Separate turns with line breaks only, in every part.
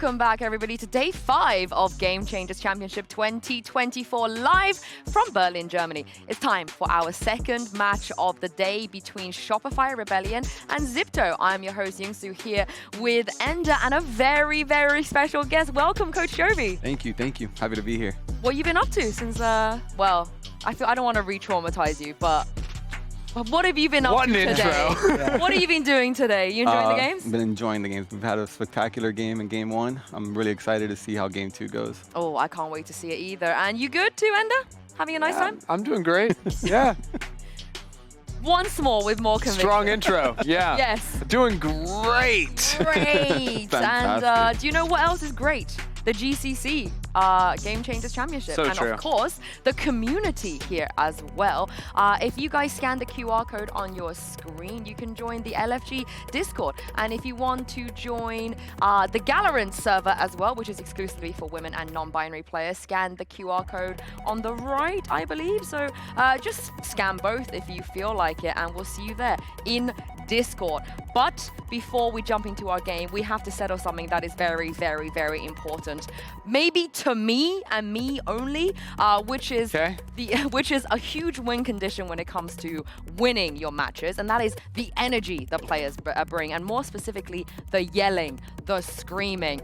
welcome back everybody to day 5 of Game Changers Championship 2024 live from Berlin, Germany. It's time for our second match of the day between Shopify Rebellion and Zipto. I'm your host Youngsu here with Ender and a very, very special guest. Welcome, Coach Jovi.
Thank you. Happy to be here.
What have you been up to since, well, I don't want to re-traumatize you, but what have you been up to today?
Yeah.
What have you been doing today? You enjoying the games?
I've been enjoying the games. We've had a spectacular game in game 1. I'm really excited to see how game 2 goes.
Oh, I can't wait to see it either. And you good too, Ender? Having a nice time?
I'm doing great. Yeah.
Once more with more conviction.
Strong intro. Yeah.
Yes.
Doing great.
Great. And
Fantastic.
do you know what else is great? The GCC Game Changers Championship.
So
and
true.
of course, the community here as well. If you guys scan the QR code on your screen, you can join the LFG Discord. And if you want to join the VALORANT server as well, which is exclusively for women and non-binary players, scan the QR code on the right, I believe. So just scan both if you feel like it, and we'll see you there in Discord. But before we jump into our game, we have to settle something that is very, very, very important. Maybe to me and me only, which is a huge win condition when it comes to winning your matches, and that is the energy the players bring, and more specifically, the yelling, the screaming.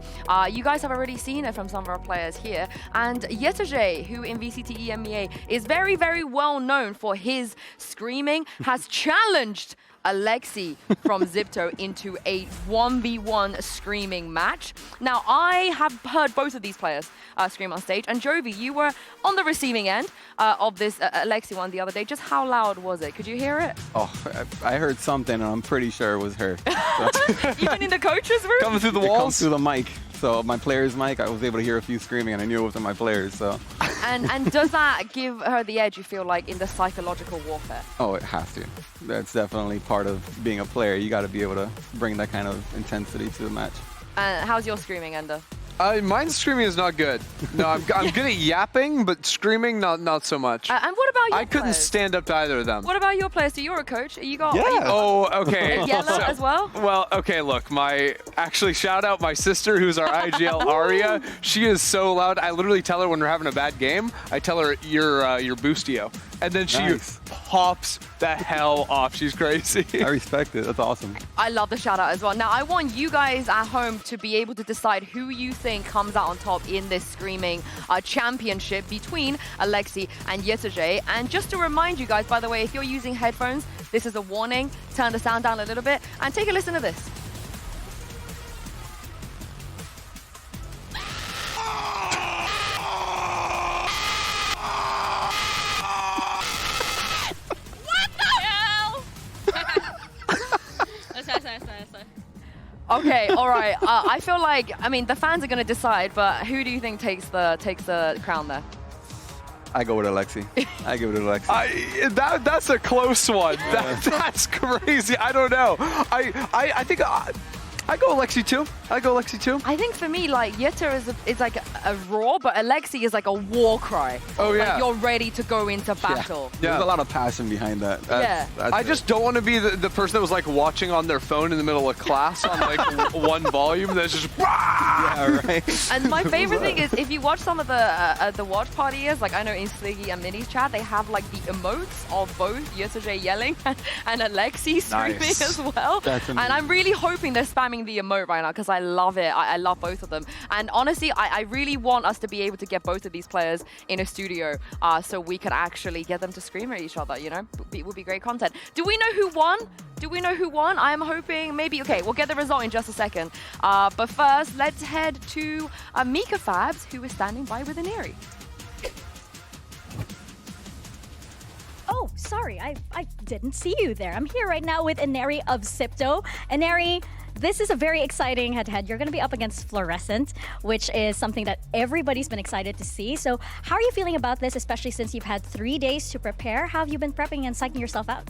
You guys have already seen it from some of our players here, and Yetege, who in VCT EMEA is very, very well known for his screaming, has challenged Alexi from Zipto into a 1v1 screaming match. Now, I have heard both of these players scream on stage, and Jovi, you were on the receiving end of this Alexi one the other day. Just how loud was it? Could you hear it?
Oh, I heard something, and I'm pretty sure it was her.
Even in the coaches' room?
Coming through the
It
walls.
comes through the mic. So my player's mic, I was able to hear a few screaming, and I knew it wasn't my players. So.
And does that give her the edge, you feel like, in the psychological warfare?
Oh, it has to. That's definitely part of being a player. You got to be able to bring that kind of intensity to the match.
How's your screaming, Ender?
Mine's screaming is not good. No, I'm good at yapping, but screaming not so much.
And what about your
I couldn't
players?
stand up to either of them.
What about your players? So you're a coach. You got
Oh, okay.
yellow as well?
Well, okay, look, actually shout out my sister who's our IGL Aria. She is so loud. I literally tell her when we're having a bad game, I tell her you're boostio. And then she
Nice.
pops the hell off. She's crazy.
I respect it. That's awesome.
I love the shout out as well. Now, I want you guys at home to be able to decide who you think comes out on top in this screaming championship between Alexi and Yetege. And just to remind you guys, by the way, if you're using headphones, this is a warning. Turn the sound down a little bit and take a listen to this. Okay, all right. I feel like, I mean, the fans are going to decide, but who do you think takes the crown there?
I go with Alexi. I give it to Alexi.
That's a close one. That's crazy. I don't know. I think I go Alexi too.
I think for me, like, Yetta is like a roar, but Alexi is like a war cry.
Oh, yeah.
Like, you're ready to go into battle.
Yeah.
There's a lot of passion behind that. That's
I just don't want to be the person that was like watching on their phone in the middle of class on like one volume that's just
Yeah, right.
And my favorite thing is if you watch some of the watch parties, like I know in Sliggy and Minnie's chat, they have like the emotes of both Yetege yelling and Alexi screaming as well.
That's amazing.
And I'm really hoping they're spamming the emote right now because I love it. I love both of them. And honestly, I really want us to be able to get both of these players in a studio so we could actually get them to scream at each other, you know? It would be great content. Do we know who won? I'm hoping maybe, okay, we'll get the result in just a second. But first, let's head to Mika Fabs, who is standing by with Aneri.
Oh, sorry, I didn't see you there. I'm here right now with Aneri of Zipto. Aneri, this is a very exciting head-to-head. You're going to be up against Fluorescent, which is something that everybody's been excited to see. So how are you feeling about this, especially since you've had 3 days to prepare? How have you been prepping and psyching yourself out?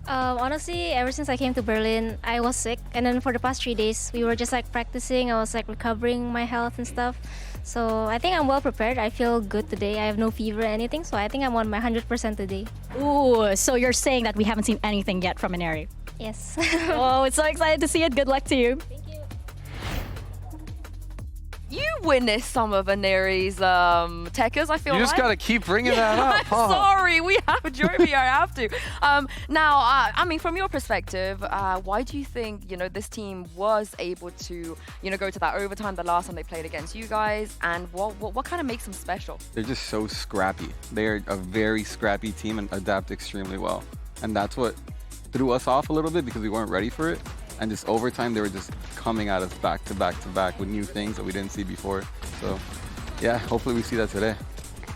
Honestly, ever since I came to Berlin, I was sick. And then for the past 3 days, we were just like practicing. I was like recovering my health and stuff. So I think I'm well prepared. I feel good today. I have no fever or anything. So I think I'm on my 100% today.
Ooh, so you're saying that we haven't seen anything yet from Aneri?
Yes.
Oh, it's so excited to see it. Good luck to you.
Thank you.
All right, so let's head to Mika Fabs. Mika,
witnessed some of Aneri's techers, I feel
You just
like.
gotta keep bringing that up.
I'm
huh?
sorry, we have Joby, I have to. Now, I mean, from your perspective, why do you think, this team was able to, go to that overtime the last time they played against you guys, and what kind of makes them special?
They're just so scrappy. They're a very scrappy team and adapt extremely well. And that's what threw us off a little bit because we weren't ready for it. And just overtime, they were just coming at us back to back to back with new things that we didn't see before. So yeah, hopefully we see that today.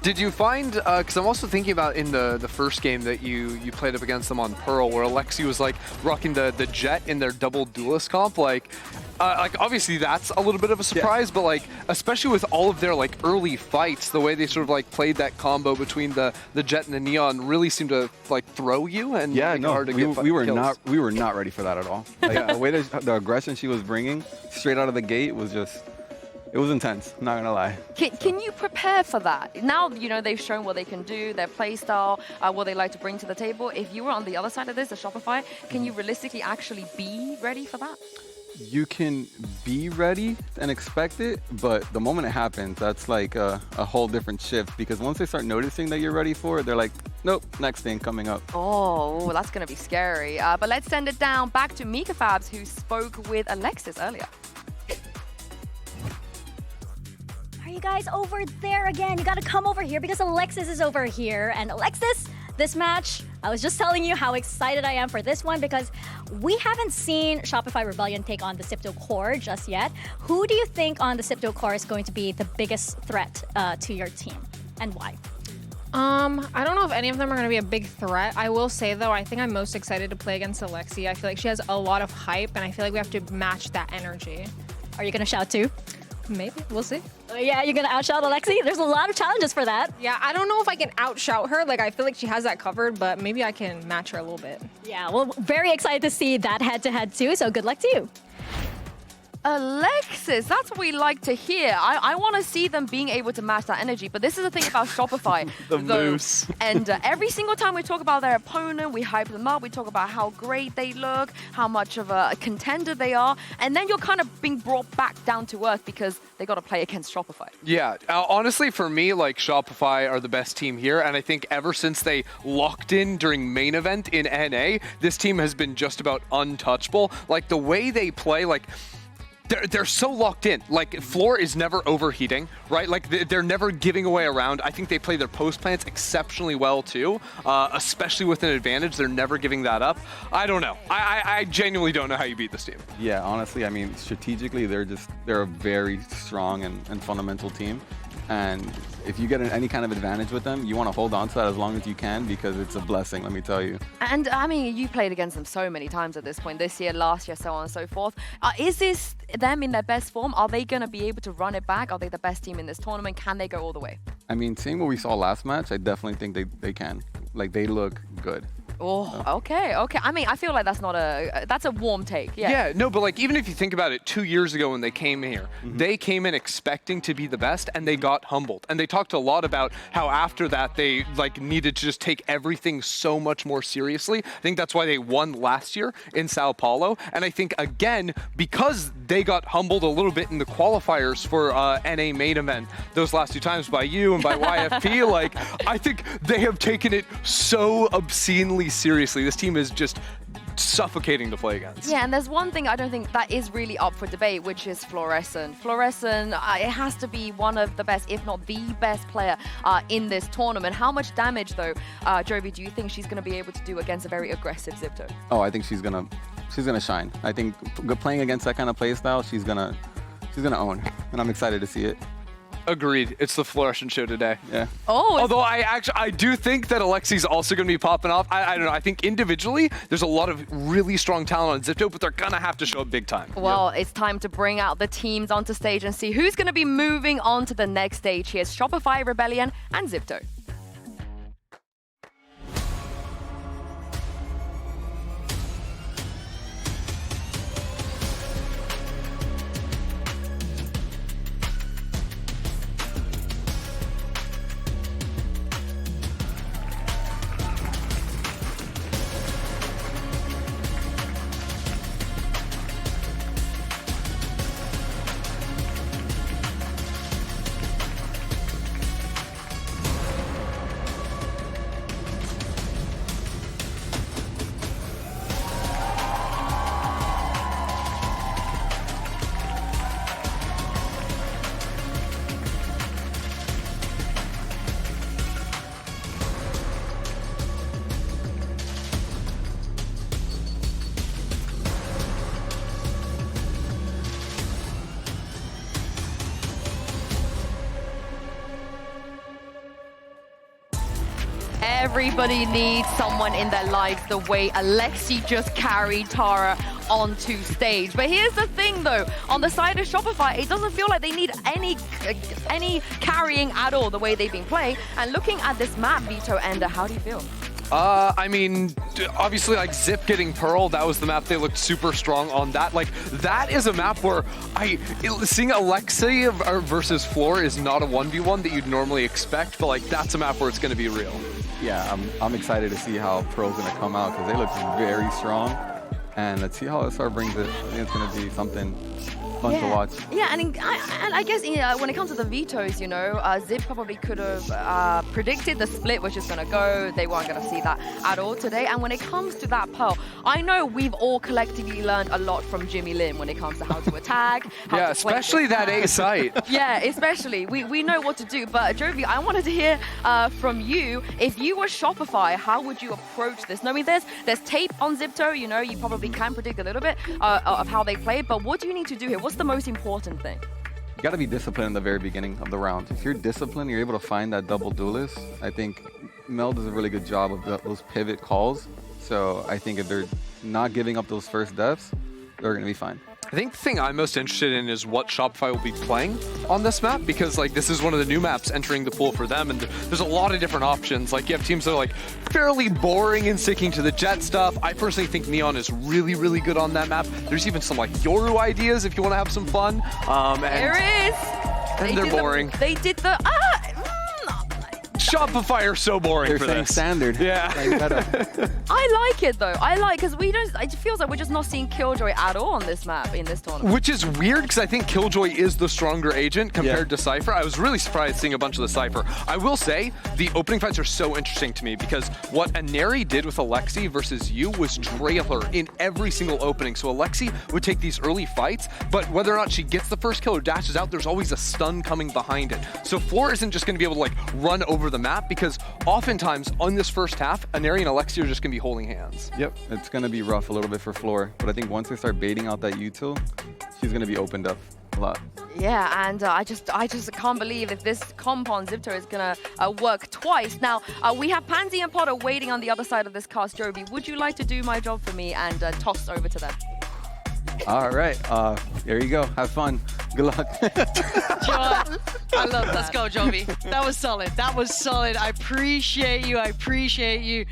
Did you find, because I'm also thinking about in the first game that you played up against them on Pearl, where Alexi was like rocking the jet in their double duelist comp, like obviously that's a little bit of a surprise, but like especially with all of their like early fights, the way they sort of like played that combo between the jet and the neon really seemed to like throw you and make it hard to get
we were
kills.
we were not ready for that at all. Like, the way the aggression she was bringing straight out of the gate was just. It was intense, not gonna lie.
Can you prepare for that? Now, they've shown what they can do, their play style, what they like to bring to the table. If you were on the other side of this, the Shopify, can you realistically actually be ready for that?
You can be ready and expect it, but the moment it happens, that's like a whole different shift, because once they start noticing that you're ready for it, they're like, nope, next thing coming up.
Oh, that's gonna be scary. But let's send it down back to Mika Fabs, who spoke with Alexis earlier.
You guys over there again. You gotta come over here because Alexis is over here. And Alexis, this match, I was just telling you how excited I am for this one because we haven't seen Shopify Rebellion take on the Sipto core just yet. Who do you think on the Sipto core is going to be the biggest threat to your team, and why?
I don't know if any of them are going to be a big threat. I will say, though, I think I'm most excited to play against Alexi. I feel like she has a lot of hype, and I feel like we have to match that energy.
Are you gonna shout too?
Maybe. We'll see.
Yeah, you're gonna outshout Alexi? There's a lot of challenges for that.
Yeah, I don't know if I can outshout her. Like, I feel like she has that covered, but maybe I can match her a little bit.
Yeah, well, very excited to see that head-to-head too, so good luck to you.
Alexis, that's what we like to hear. I want to see them being able to match that energy, but this is the thing about Shopify.
The moose.
And every single time we talk about their opponent, we hype them up, we talk about how great they look, how much of a contender they are, and then you're kind of being brought back down to earth because they got to play against Shopify.
Yeah, honestly, for me, like Shopify are the best team here, and I think ever since they locked in during main event in NA, this team has been just about untouchable. Like the way they play, like. They're so locked in. Like, floor is never overheating, right? Like, they're never giving away a round. I think they play their post plants exceptionally well, too, especially with an advantage. They're never giving that up. I don't know. I genuinely don't know how you beat this team.
Yeah, honestly, I mean, strategically, they're a very strong and fundamental team. And if you get any kind of advantage with them, you want to hold on to that as long as you can because it's a blessing, let me tell you.
And I mean, you played against them so many times at this point, this year, last year, so on and so forth. Is this them in their best form? Are they going to be able to run it back? Are they the best team in this tournament? Can they go all the way?
I mean, seeing what we saw last match, I definitely think they can. Like, they look good.
Oh, okay. I mean, I feel like that's a warm take.
Yeah, no, but like even if you think about it, 2 years ago when they came here, they came in expecting to be the best and they got humbled. And they talked a lot about how after that they like needed to just take everything so much more seriously. I think that's why they won last year in Sao Paulo. And I think again, because they got humbled a little bit in the qualifiers for NA main event those last 2 times by you and by YFP, like I think they have taken it so obscenely seriously. This team is just suffocating to play against.
Yeah, and there's one thing I don't think that is really up for debate, which is Fluorescent. Fluorescent, it has to be one of the best, if not the best player in this tournament. How much damage, though, Jovi, do you think she's going to be able to do against a very aggressive Zipto?
Oh, I think she's gonna shine. I think playing against that kind of play style, she's gonna own, and I'm excited to see it.
Agreed. It's the Fluorescent show today.
Yeah.
Oh.
Although I do think that Alexi's also going to be popping off. I don't know. I think individually there's a lot of really strong talent on Zipto, but they're going to have to show up big time.
Well, it's time to bring out the teams onto stage and see who's going to be moving on to the next stage. Here's Shopify, Rebellion, and Zipto. Everybody needs someone in their lives the way Alexi just carried Tara onto stage. But here's the thing though, on the side of Shopify, it doesn't feel like they need any carrying at all the way they've been playing. And looking at this map, Veto, Ender, how do you feel?
I mean, obviously, like Zip getting Pearl, that was the map they looked super strong on. That, like, that is a map where seeing Alexi versus Floor is not a 1v1 that you'd normally expect, but like that's a map where it's going to be real.
Yeah, I'm excited to see how Pearl's going to come out because they look very strong. And let's see how SR brings it. I think it's going to be something fun to watch.
Yeah, and I guess when it comes to the vetoes, you know, Zip probably could have predicted the split was just going to go. They weren't going to see that at all today. And when it comes to that Pearl, I know we've all collectively learned a lot from Jimmy Lim when it comes to how to attack.
Yeah, especially that A site.
Yeah, especially. We know what to do. But Jovi, I wanted to hear from you. If you were Shopify, how would you approach this? Knowing there's tape on Zipto, you know, you probably can predict a little bit of how they play. But what do you need to do here? What's the most important thing?
You got to be disciplined in the very beginning of the round. If you're disciplined, you're able to find that double duelist. I think Mel does a really good job of those pivot calls. So I think if they're not giving up those first deaths, they're going to be fine.
I think the thing I'm most interested in is what Shopify will be playing on this map, because like this is one of the new maps entering the pool for them, and there's a lot of different options. Like you have teams that are like fairly boring and sticking to the jet stuff. I personally think Neon is really, really good on that map. There's even some like Yoru ideas if you want to have some fun.
There is.
And they're boring.
They did the
Shopify are so boring for
saying
this.
standard.
Yeah.
I like it though. I like because it feels like we're just not seeing Killjoy at all on this map in this tournament.
Which is weird because I think Killjoy is the stronger agent compared to Cypher. I was really surprised seeing a bunch of the Cypher. I will say the opening fights are so interesting to me because what Aneri did with Alexi versus you was trail her in every single opening. So Alexi would take these early fights, but whether or not she gets the first kill or dashes out, there's always a stun coming behind it. So Floor isn't just going to be able to like run over the map because oftentimes on this first half, Aneri and Alexi are just going to be holding hands.
Yep, it's going to be rough a little bit for Floor, but I think once they start baiting out that util, she's going to be opened up a lot.
Yeah, and I just can't believe if this comp on Zipto is gonna work twice. Now we have Pansy and Potter waiting on the other side of this cast. Jovi, would you like to do my job for me and toss over to them?
All right, there you go. Have fun. Good luck.
I love that.
Let's go, Jovi. That was solid. That was solid. I appreciate you. I appreciate you.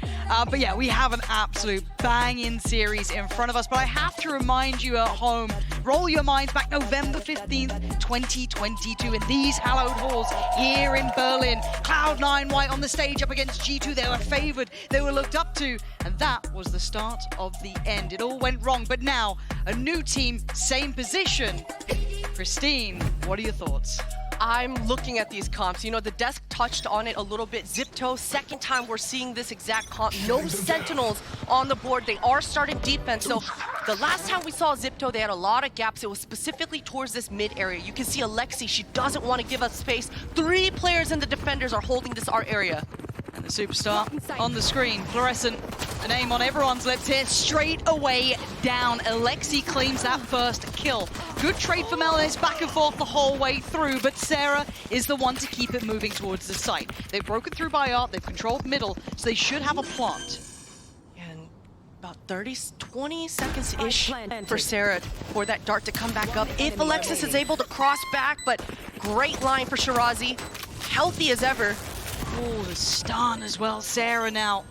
But yeah, we have an absolute banging series in front of us. But I have to remind you at home, roll your minds back November 15th, 2022 in these hallowed halls here in Berlin. Cloud9 White on the stage up against G2. They were favored. They were looked up to. And that was the start of the end. It all went wrong. But now, a new team, same position. Christine, what are your thoughts?
I'm looking at these comps. You know, the desk touched on it a little bit. Zipto, second time we're seeing this exact comp. No Sentinels on the board. They are starting defense. So the last time we saw Zipto, they had a lot of gaps. It was specifically towards this mid area. You can see Alexi, she doesn't want to give up space. 3 players in the defenders are holding this art area.
And the superstar on the screen, Fluorescent, a name on everyone's lips here, straight away down. Alexi claims that first kill. Good trade for Melanis, back and forth the whole way through, but Sarah is the one to keep it moving towards the site. They've broken through by art, they've controlled middle, so they should have a plant.
And about 20 seconds-ish for Sarah for that dart to come back up. If Alexis is able to cross back, but great line for Shirazi. Healthy as ever.
Oh, the stun as well. Sarah now.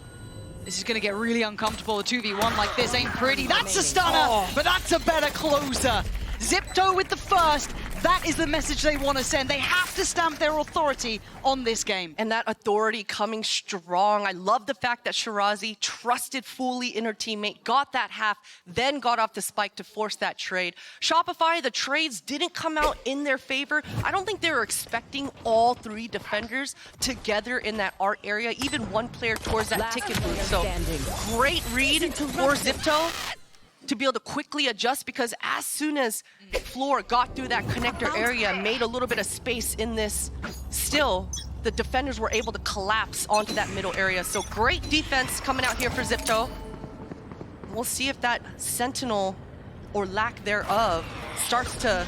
This is going to get really uncomfortable. A 2v1 like this ain't pretty. That's a stunner, but that's a better closer. Zipto with the first. That is the message they want to send. They have to stamp their authority on this game.
And that authority coming strong. I love the fact that Shirazi trusted fully in her teammate, got that half, then got off the spike to force that trade. Shopify, the trades didn't come out in their favor. I don't think they were expecting all 3 defenders together in that art area, even one player towards that ticket booth. So great read for Zipto to be able to quickly adjust, because as soon as Floor got through that connector area, made a little bit of space in this, still, the defenders were able to collapse onto that middle area. So great defense coming out here for Zipto. We'll see if that Sentinel, or lack thereof, starts to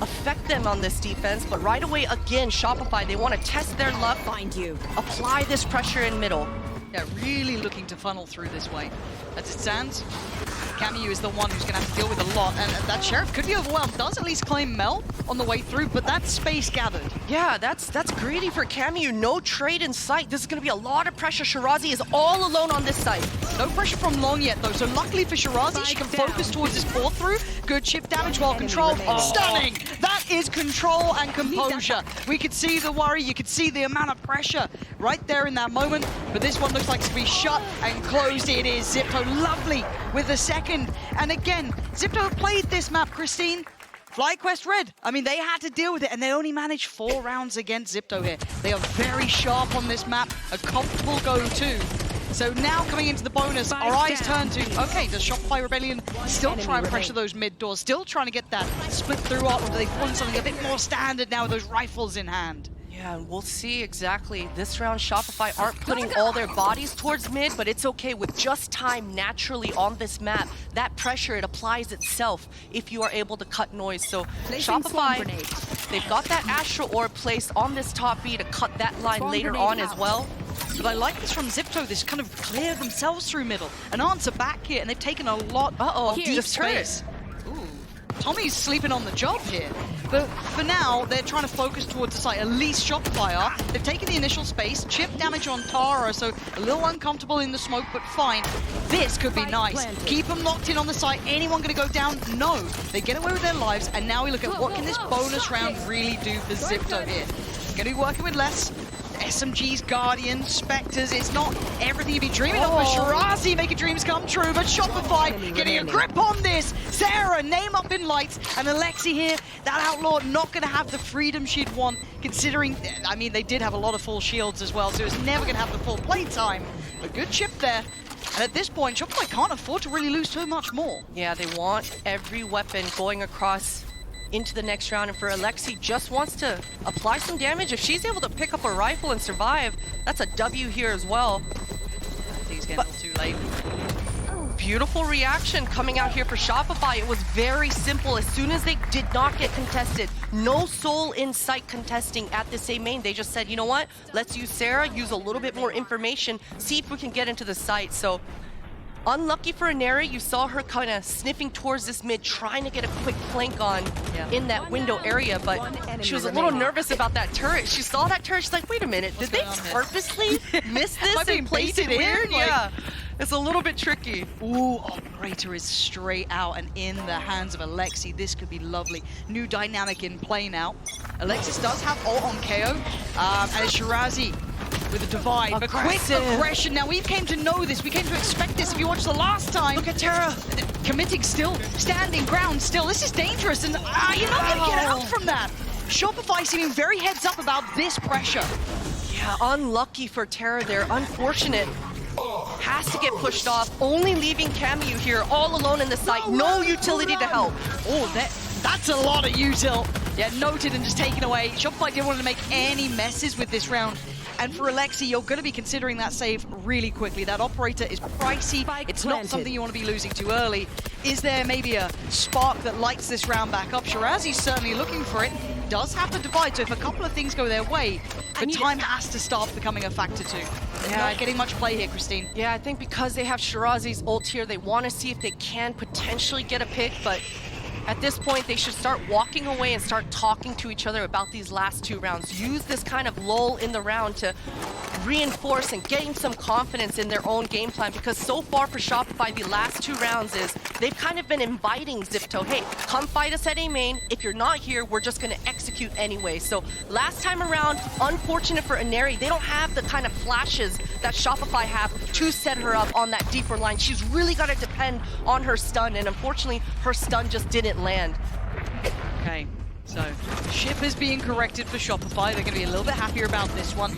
affect them on this defense, but right away, again, Shopify, they want to test their luck, apply this pressure in middle.
Yeah, really looking to funnel through this way. As it stands, Camu is the one who's going to have to deal with a lot, and that Sheriff could be overwhelmed. Does at least claim Mel on the way through, but that's space gathered.
Yeah, that's greedy for Camu. No trade in sight. This is going to be a lot of pressure. Shirazi is all alone on this side.
No pressure from Long yet, though, so luckily for Shirazi, she can focus towards this fall through. Good chip damage, well controlled. Stunning! That is control and composure. We could see the worry, you could see the amount of pressure right there in that moment, but this one looks like it's to be shut and closed. It is Zipto, lovely with the second. And again, Zipto played this map, Christine. FlyQuest Red, I mean, they had to deal with it, and they only managed 4 rounds against Zipto here. They are very sharp on this map, a comfortable go-to. So now coming into the bonus, our eyes turn to, okay, does Shopify Rebellion still try and pressure those mid doors, still trying to get that split through up, or do they want something a bit more standard now with those rifles in hand?
Yeah, and we'll see exactly. This round, Shopify aren't putting all their bodies towards mid, but it's okay with just time naturally on this map. That pressure, it applies itself if you are able to cut noise. So Shopify, they've got that Astral Orb placed on this top B to cut that line later on as well.
But I like this from Zipto, this kind of clear themselves through middle. An answer back here, and they've taken a lot of deep space. Tommy's sleeping on the job here. But for now, they're trying to focus towards the site, at least Shopify are. They've taken the initial space, chip damage on Tara, so a little uncomfortable in the smoke, but fine. This could be nice. Keep them locked in on the site. Anyone going to go down? No. They get away with their lives, and now we look at what can this bonus round really do for Zipto here. Going to be working with less. SMGs, Guardians, Spectres, it's not everything you'd be dreaming of, but Shirazi making dreams come true, but Shopify getting a grip on this. Sarah, name up in lights, and Alexi here, that Outlaw not going to have the freedom she'd want, considering, I mean, they did have a lot of full shields as well, so it's never going to have the full playtime. A good chip there. And at this point, Shopify can't afford to really lose too much more.
Yeah, they want every weapon going across into the next round, and for Alexi, just wants to apply some damage. If she's able to pick up a rifle and survive, that's a W here as well.
He's getting too late.
Beautiful reaction coming out here for Shopify. It was very simple. As soon as they did not get contested, no soul in sight contesting at the same main, they just said, you know what, let's use Sarah, use a little bit more information, see if we can get into the site. So unlucky for Inari, you saw her kind of sniffing towards this mid, trying to get a quick flank on in that window area, but she was a little nervous about that turret. She saw that turret, she's like, wait a minute, did they purposely miss this and place it in? Yeah, it's a little bit tricky.
Ooh, Operator is straight out and in the hands of Alexi. This could be lovely. New dynamic in play now. Alexis does have ult on KO, and Shirazi with a divide, but quick aggression. Now, we came to know this. We came to expect this if you watched the last time.
Look at Tara.
Committing still, standing ground still. This is dangerous, and you're not going to get out from that. Shopify seeming very heads up about this pressure.
Yeah, unlucky for Tara there. Unfortunate. Has to get pushed off. Only leaving Camu here all alone in the site. No utility to help.
Oh, that's a lot of util. Yeah, noted and just taken away. Shopify didn't want to make any messes with this round. And for Alexi, you're going to be considering that save really quickly. That Operator is pricey. It's not something you want to be losing too early. Is there maybe a spark that lights this round back up? Shirazi's certainly looking for it. Does have to divide, so if a couple of things go their way, the time has to start becoming a factor too. Yeah, not getting much play here, Christine.
Yeah, I think because they have Shirazi's ult here, they want to see if they can potentially get a pick, but at this point, they should start walking away and start talking to each other about these last 2 rounds. Use this kind of lull in the round to reinforce and gain some confidence in their own game plan, because so far for Shopify, the last 2 rounds is they've kind of been inviting Zipto, hey, come fight us at A main. If you're not here, we're just going to execute anyway. So last time around, unfortunate for Inari, they don't have the kind of flashes that Shopify have to set her up on that deeper line. She's really got to depend on her stun, and unfortunately, her stun just didn't land.
Okay, so ship is being corrected for Shopify. They're going to be a little bit happier about this one.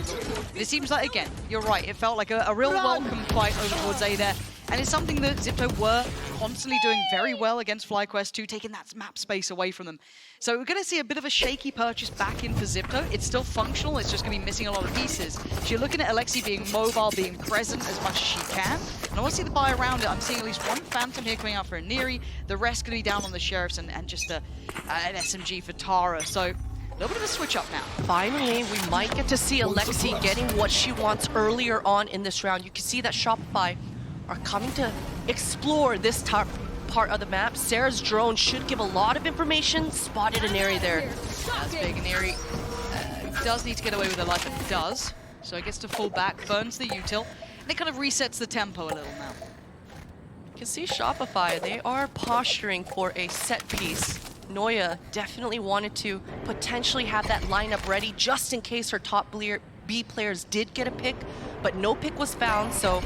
It seems like, again, you're right, it felt like a real welcome fight over towards A there. And it's something that Zipto were constantly doing very well against FlyQuest 2, taking that map space away from them. So we're going to see a bit of a shaky purchase back in for Zipto. It's still functional, it's just going to be missing a lot of pieces. So you're looking at Alexi being mobile, being present as much as she can. And I want to see the buy around it. I'm seeing at least one Phantom here coming out for Ineri. The rest going to be down on the Sheriffs and just an SMG for Tara. So a little bit of a switch up now.
Finally, we might get to see Alexi getting what she wants earlier on in this round. You can see that Shopify are coming to explore this part of the map. Sarah's drone should give a lot of information. Spotted an area there.
That's big. Ineri does need to get away with her life, and does. So it gets to fall back, burns the util, and it kind of resets the tempo a little now.
You can see Shopify, they are posturing for a set piece. Noya definitely wanted to potentially have that lineup ready just in case her top B players did get a pick, but no pick was found, so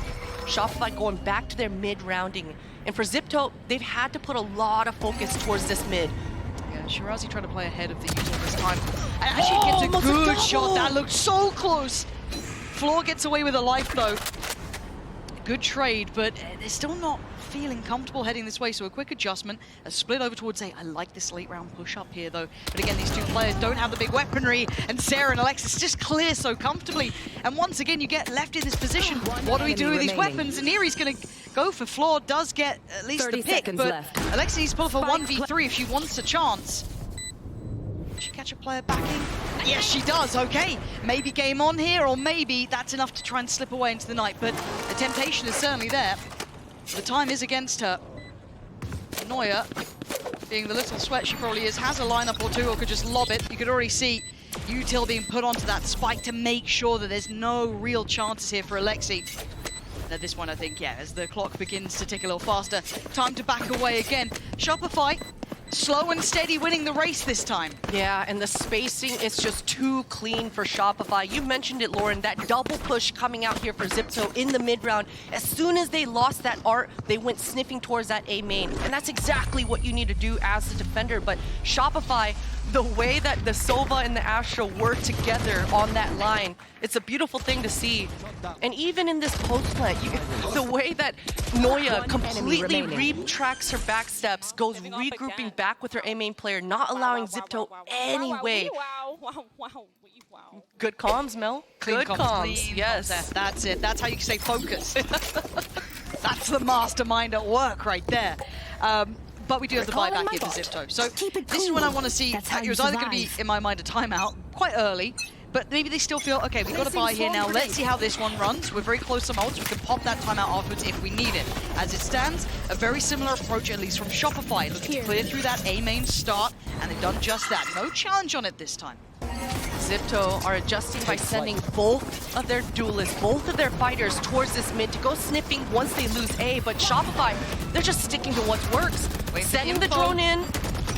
Shopify going back to their mid-rounding. And for Zipto, they've had to put a lot of focus towards this mid.
Yeah, Shirazi trying to play ahead of the util this time. And actually gets a good shot. That looked so close. Floor gets away with a life, though. Good trade, but they're still not feeling comfortable heading this way, so a quick adjustment, a split over towards A. I like this late round push up here though, but again these two players don't have the big weaponry, and Sarah and Alexis just clear so comfortably, and once again you get left in this position. What do we do with these weapons? And Neri's gonna go for Floor, does get at least the pick, but Alexis needs to pull for 1v3 if she wants a chance. Does she catch a player backing? Yes, she does. Okay, maybe game on here, or maybe that's enough to try and slip away into the night, but the temptation is certainly there. The time is against her. Noya, being the little sweat she probably is, has a lineup or two, or could just lob it. You could already see util being put onto that spike to make sure that there's no real chances here for Alexi. At this one, I think, yeah, as the clock begins to tick a little faster, time to back away again. Shopify, slow and steady, winning the race this time.
Yeah, and the spacing is just too clean for Shopify. You mentioned it, Lauren, that double push coming out here for Zipto in the mid-round. As soon as they lost that art, they went sniffing towards that A main. And that's exactly what you need to do as a defender. But Shopify, the way that the Sova and the Astra work together on that line, it's a beautiful thing to see. And even in this post-plant, the way that Noya completely retracks her back steps, goes regrouping back with her A main player, not allowing Zipto any way. Good comms, Mel. Good comms, yes.
That's it. That's how you stay focused. That's the mastermind at work right there. But we do have the buyback here for Zipto. So this is when I want to see. It was either going to be, in my mind, a timeout quite early, but maybe they still feel, okay, we've got to buy here now. Let's see how this one runs. We're very close to ults. We can pop that timeout afterwards if we need it. As it stands, a very similar approach, at least from Shopify. Looking to clear through that A main start, and they've done just that. No challenge on it this time.
Zipto are adjusting by sending both of their duelists, both of their fighters towards this mid to go sniffing once they lose A, but Shopify, they're just sticking to what works. Sending the drone in.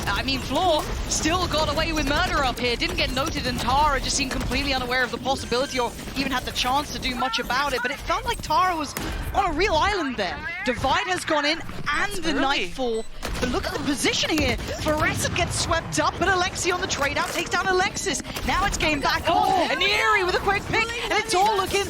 I mean, Floor still got away with murder up here. Didn't get noted, and Tara just seemed completely unaware of the possibility or even had the chance to do much about it. But it felt like Tara was on a real island there. Divide has gone in, and the Nightfall. But look at the position here. Verizon gets swept up, but Alexi on the trade out takes down Alexis. Now it's game back on. And Neri with a quick pick, and it's all looking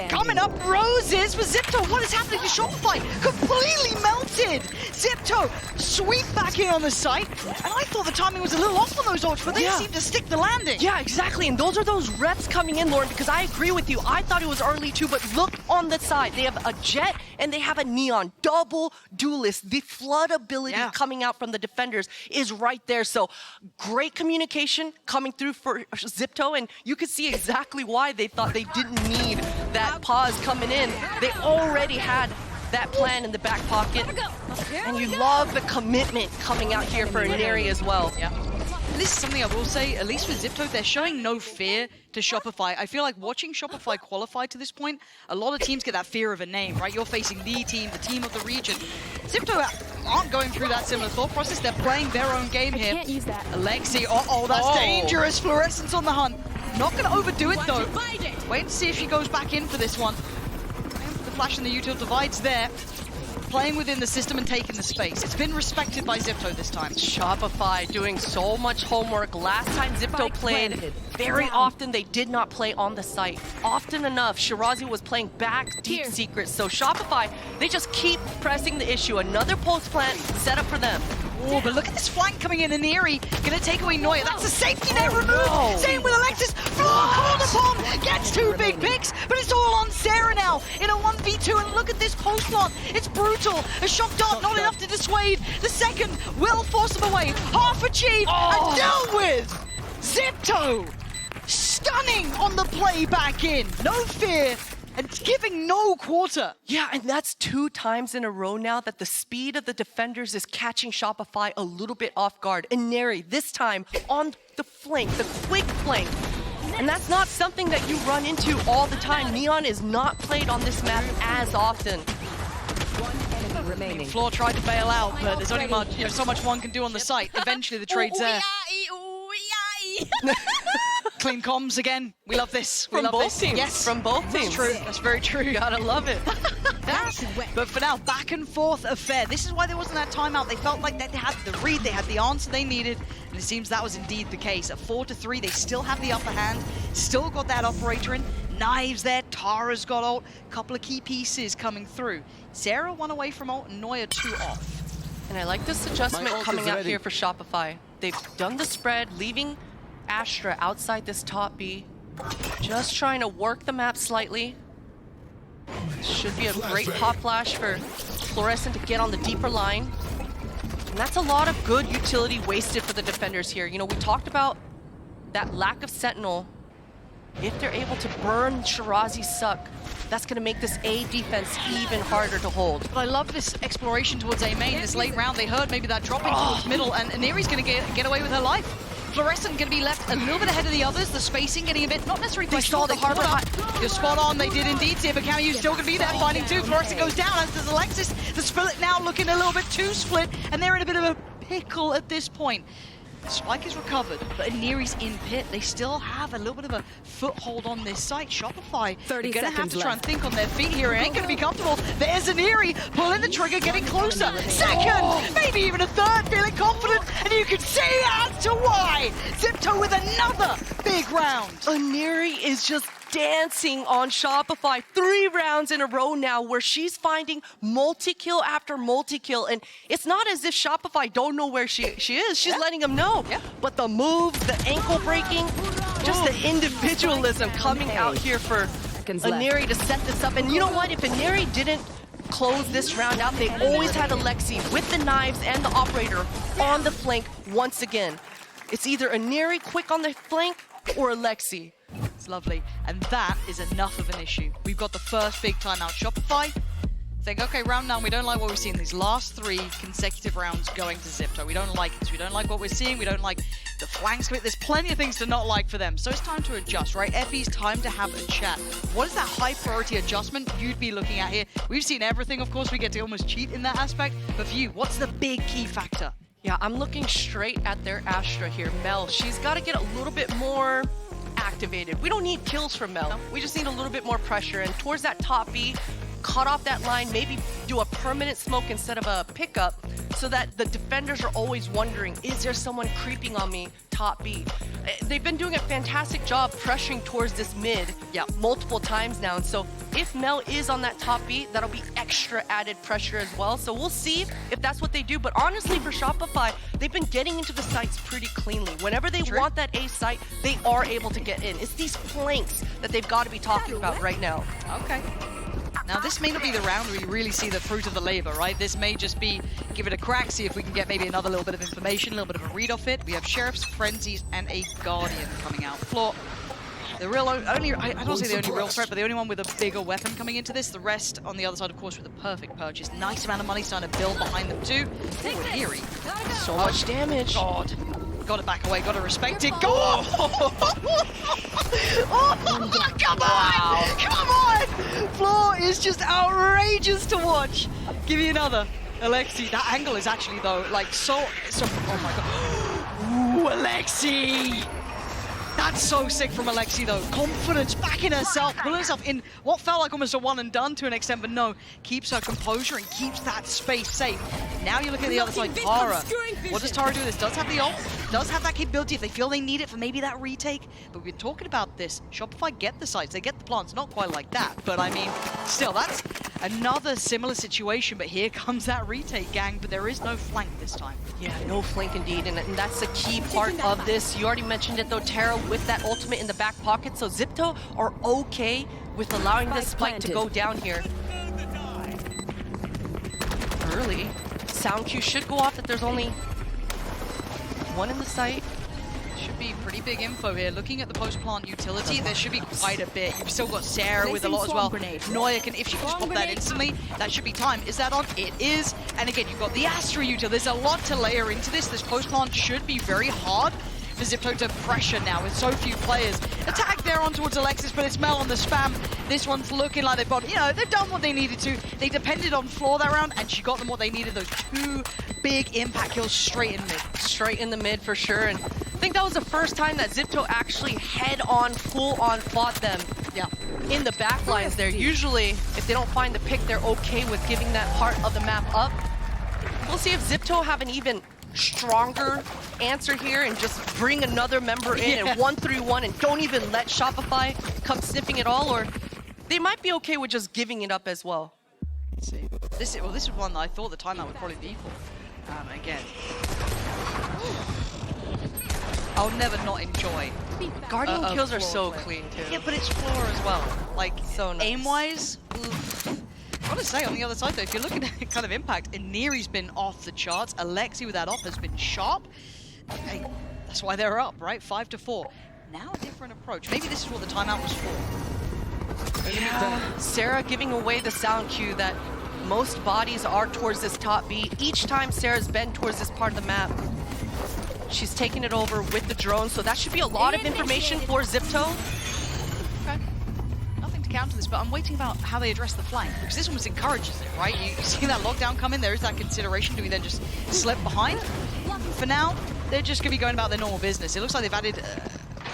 coming up roses for Zipto. What is happening to Shopify? Completely melted. Zipto sweep back in on the site. And I thought the timing was a little off on those ults, but they seem to stick the landing.
Yeah, exactly. And those are those reps coming in, Lauren, because I agree with you. I thought it was early too, but look on the side. They have a Jet and they have a Neon. Double duelist. The flood ability coming out from the defenders is right there. So great communication coming through for Zipto, and you could see exactly why they thought they didn't need that pause coming in. They already had that plan in the back pocket. And you love the commitment coming out here for Ineri as well.
Yeah. This is something I will say, at least with Zipto, they're showing no fear to Shopify. I feel like watching Shopify qualify to this point, a lot of teams get that fear of a name, right? You're facing the team of the region. Zipto aren't going through that similar thought process. They're playing their own game here.
Can't use that.
Alexi, that's dangerous. Fluorescence on the hunt. Not going to overdo it, though. Wait and see if she goes back in for this one. The flash and the util divides there. playing within the system and taking the space. It's been respected by Zipto this time.
Shopify doing so much homework. Last time Zipto played, very often they did not play on the site. Often enough, Shirazi was playing back deep secrets. So Shopify, they just keep pressing the issue. Another post plant set up for them.
Oh, but look at this flank coming in. Neri gonna take away Neuer. That's a safety net removed. Same with Alexis. Floor called upon. Gets 2 big picks, but it's all on Sarah now in a 1v2. And look at this post plant. It's brutal. A shock dart not enough to dissuade. The second will force them away. Half achieved and dealt with. Zipto stunning on the play back in. No fear. And giving no quarter.
Yeah, and that's 2 times in a row now that the speed of the defenders is catching Shopify a little bit off guard. And Neri, this time on the flank, the quick flank. And that's not something that you run into all the time. Neon is not played on this map as often.
Floor tried to bail out, but there's only so much one can do on the site. Eventually the trade's there. Clean comms again. We love this. We love this.
Teams.
Yes,
from both teams.
That's true. That's very true.
Gotta love it.
But for now, back and forth affair. This is why there wasn't that timeout. They felt like they had the read, they had the answer they needed, and it seems that was indeed the case. At 4-3, they still have the upper hand, still got that operator in. Knives there, Tara's got ult, couple of key pieces coming through. Sarah 1 away from ult, and Neuer 2 off.
And I like this adjustment coming out here for Shopify. They've done the spread, leaving Astra outside this top B. Just trying to work the map slightly. Should be a great pop flash for Fluorescent to get on the deeper line. And that's a lot of good utility wasted for the defenders here. You know, we talked about that lack of Sentinel. If they're able to burn Shirazi's suck, that's going to make this A defense even harder to hold.
But I love this exploration towards A main. This late round, they heard maybe that dropping towards middle, and Neri's going to get away with her life. Fluorescent going to be left a little bit ahead of the others. The spacing getting a bit, not necessarily
They saw the harbor.
You're spot on, they did indeed see it, but Camu's still going to be there fighting too. Fluorescent goes down, as does Alexis. The split now looking a little bit too split, and they're in a bit of a pickle at this point. Spike is recovered, but Neri's in pit. They still have a little bit of a foothold on this site. Shopify, they're going to have to try and think on their feet here. It ain't going to be comfortable. There's Neri pulling the trigger, getting closer. Second, maybe even a third, feeling confident, and you can see as to why. Zipto with another big round.
Neri is just dancing on Shopify 3 rounds in a row now, where she's finding multi-kill after multi-kill, and it's not as if Shopify don't know where she is. She's letting them know. But the moves, the ankle breaking, just the individualism coming out here for Neri to set this up. And you know what? If Neri didn't close this round out, they always had Alexi with the knives and the operator on the flank once again. It's either Neri quick on the flank or Alexi.
It's lovely. And that is enough of an issue. We've got the first big timeout. Shopify think, okay, round 9, we don't like what we've seen these last 3 consecutive rounds going to Zipto. We don't like this. We don't like what we're seeing. We don't like the flanks. There's plenty of things to not like for them. So it's time to adjust, right? Effie's time to have a chat. What is that high priority adjustment you'd be looking at here? We've seen everything, of course. We get to almost cheat in that aspect. But for you, what's the big key factor?
Yeah, I'm looking straight at their Astra here. Mel, she's got to get a little bit more activated. We don't need kills from Mel. We just need a little bit more pressure. And towards that top B, cut off that line, maybe do a permanent smoke instead of a pickup, so that the defenders are always wondering, is there someone creeping on me top B? They've been doing a fantastic job pressuring towards this mid multiple times now. And so if Mel is on that top B, that'll be extra added pressure as well. So we'll see if that's what they do. But honestly, for Shopify, they've been getting into the sites pretty cleanly. Whenever they want that A site, they are able to get in. It's these flanks that they've got to be talking about right now.
Okay. Now, this may not be the round where you really see the fruit of the labor, right? This may just be give it a crack, see if we can get maybe another little bit of information, a little bit of a read off it. We have Sheriffs, Frenzies, and a Guardian coming out. Floor, the real only, I don't say the only real threat, but the only one with a bigger weapon coming into this. The rest on the other side, of course, with a perfect purchase. Nice amount of money starting to build behind them, too. Oh, Eerie.
So much damage.
God. Gotta back away, gotta respect it. Go on! Oh, come on! Come on! Floor is just outrageous to watch. Give me another. Alexi, that angle is actually, though, like, so oh my God. Ooh, Alexi! That's so sick from Alexi, though. Confidence, backing herself, pulling herself in what felt like almost a one and done to an extent, but no, keeps her composure and keeps that space safe. Now you look at the other side, Tara. What does Tara do? This does have the ult, does have that capability if they feel they need it for maybe that retake. But we've been talking about this. Shopify get the sites, they get the plants, not quite like that. But I mean, still, that's another similar situation. But here comes that retake, gang. But there is no flank this time.
Yeah, no flank indeed, and that's the key part of this. You already mentioned it though, Tara with that ultimate in the back pocket, so Zipto are okay with allowing this spike to go down here. Early. Sound cue should go off that there's only one in the site.
Should be pretty big info here. Looking at the post-plant utility, there should be quite a bit. You've still got Sarah with a lot as well. Noya can, if she can just pop that instantly, that should be time. Is that on? It is. And again, you've got the Astra util. There's a lot to layer into this. This post-plant should be very hard for Zipto to pressure now with so few players. Attack there on towards Alexis, but it's Mel on the spam. This one's looking like they've got, you know, they've done what they needed to. They depended on Floor that round, and she got them what they needed. Those two big impact kills straight in mid.
Straight in the mid for sure. And I think that was the first time that Zipto actually head-on, full-on fought them.
Yeah.
In the back lines there. Usually, if they don't find the pick, they're okay with giving that part of the map up. We'll see if Zipto have an even stronger answer here and just bring another member in and 1-3-1 and don't even let Shopify come sniffing it all, or they might be okay with just giving it up as well.
Let's see. This is one that I thought the timeout would probably be for. Again. I'll never not enjoy.
Guardian kills are so
play.
clean too.
Yeah, but it's Floor as well. Like,
so nice.
aim-wise, gotta say, on the other side though, if you're looking at kind of impact, Iniri's been off the charts. Alexi with that op has been sharp. Hey, that's why they're up, right? 5-4. Now a different approach. Maybe this is what the timeout was for.
Yeah. Sarah giving away the sound cue that most bodies are towards this top B. Each time Sarah's been towards this part of the map, she's taking it over with the drone, so that should be a lot of information for Zipto.
Okay. Nothing to counter this, but I'm waiting about how they address the flank, because this almost encourages it, right? You see that lockdown come in, there is that consideration. Do we then just slip behind? For now, they're just going to be going about their normal business. It looks like they've added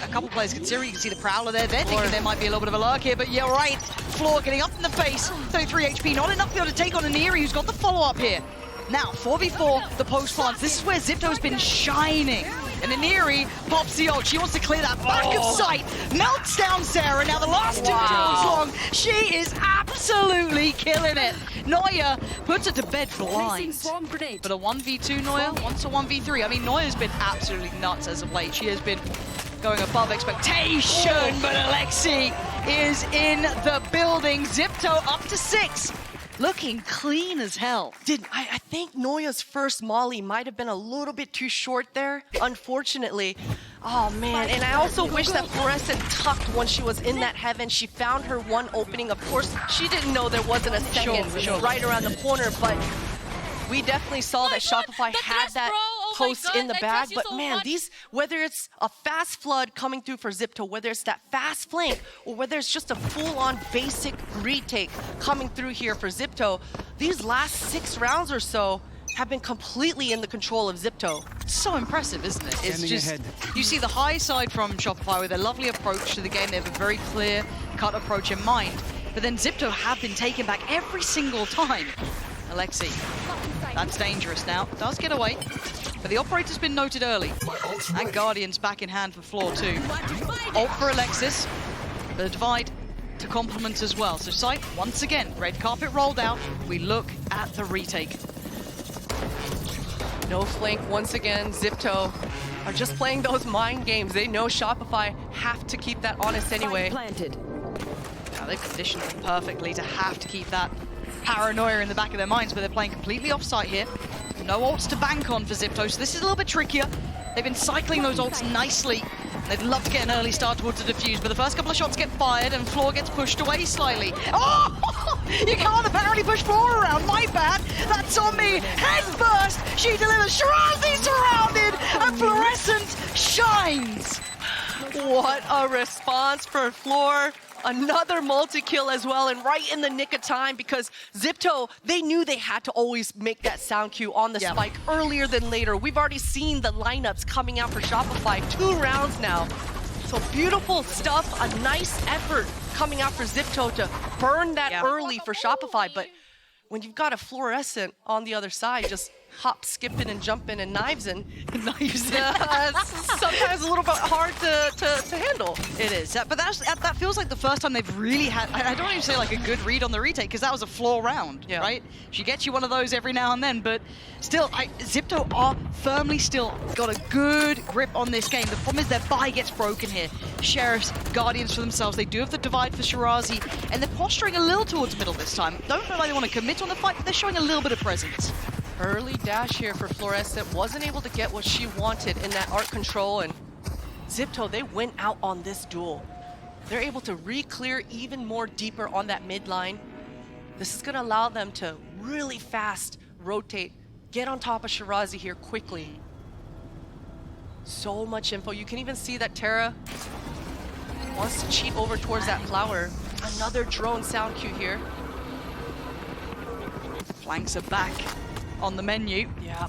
a couple players considering. You can see the Prowler there. They're thinking there might be a little bit of a lurk here, but you're right. Floor getting up in the face. 33 HP, not enough to be able to take on Iniri, who's got the follow-up here. Now, 4v4, the post plants. This is where Zipto's been shining. And Iniri pops the ult. She wants to clear that back of sight. Melts down Sarah. Now the last 2 kills long. She is absolutely killing it. Noya puts her to bed blind. But a 1v2 Noya wants a 1v3. I mean, Noya's been absolutely nuts as of late. She has been going above expectation. But Alexi is in the building. Zipto up to 6. Looking clean as hell.
I think Noya's first molly might have been a little bit too short there, unfortunately. Oh man, and I also wish that Fluorescent tucked when she was in that heaven. She found her one opening. Of course, she didn't know there wasn't a second right around the corner, but we definitely saw that Shopify had that post in the bag. But man, these, whether it's a fast flood coming through for Zipto, whether it's that fast flank, or whether it's just a full-on basic retake coming through here for Zipto, these last 6 rounds or so have been completely in the control of Zipto.
So impressive, isn't it? It's just, you see the high side from Shopify with a lovely approach to the game. They have a very clear cut approach in mind. But then Zipto have been taken back every single time. Alexi, that's dangerous now. Does get away, but the operator's been noted early. And Guardian's back in hand for Floor 2. Ult for Alexis, but a divide to complement as well. So sight, once again, red carpet rolled out. We look at the retake.
No flank once again. Zipto are just playing those mind games. They know Shopify have to keep that honest anyway.
Now they've conditioned them perfectly to have to keep that paranoia in the back of their minds, but they're playing completely off-site here. No ults to bank on for Zipto, so this is a little bit trickier. They've been cycling those ults nicely. They'd love to get an early start towards the defuse, but the first couple of shots get fired and Floor gets pushed away slightly. Oh! You can't apparently push Floor around, my bad. That's on me. Head first, she delivers. Shirazi surrounded, and Fluorescent shines.
What a response for Floor. Another multi-kill as well, and right in the nick of time, because Zipto, they knew they had to always make that sound cue on the spike earlier than later. We've already seen the lineups coming out for Shopify 2 rounds now. So beautiful stuff, a nice effort coming out for Zipto to burn that early for Shopify, but when you've got a fluorescent on the other side, just hop, skipping and jumping and knivesing, sometimes a little bit hard to handle.
It is, but that feels like the first time they've really had, I don't even say like a good read on the retake, because that was a floor round, right? She gets you one of those every now and then, but still, Zipto are firmly still got a good grip on this game. The problem is their buy gets broken here. Sheriffs, Guardians for themselves, they do have the divide for Shirazi, and they're posturing a little towards middle this time. Don't know like they want to commit on the fight, but they're showing a little bit of presence.
Early dash here for Fluorescent, wasn't able to get what she wanted in that art control, and Zipto, they went out on this duel. They're able to re-clear even more deeper on that mid line. This is gonna allow them to really fast rotate, get on top of Shirazi here quickly. So much info. You can even see that Terra wants to cheat over towards that flower. Another drone sound cue here.
Flanks are back on the menu.
Yeah.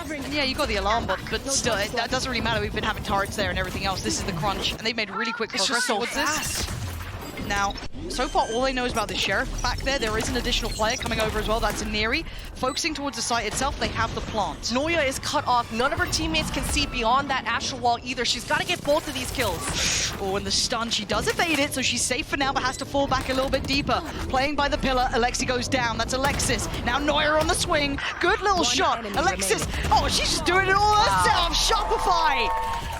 And yeah, you got the alarm bot, but still, that doesn't really matter. We've been having turrets there and everything else. This is the crunch, and they've made really quick progress towards this. Now, so far, all they know is about the Sheriff back there. There is an additional player coming over as well. That's Ineri. Focusing towards the site itself, they have the plant.
Noya is cut off. None of her teammates can see beyond that astral wall either. She's got to get both of these kills.
Oh, and the stun, she does evade it, so she's safe for now, but has to fall back a little bit deeper. Playing by the pillar, Alexi goes down. That's Alexis. Now Noya on the swing. Good little shot. Alexis, oh, she's just doing it all herself. Shopify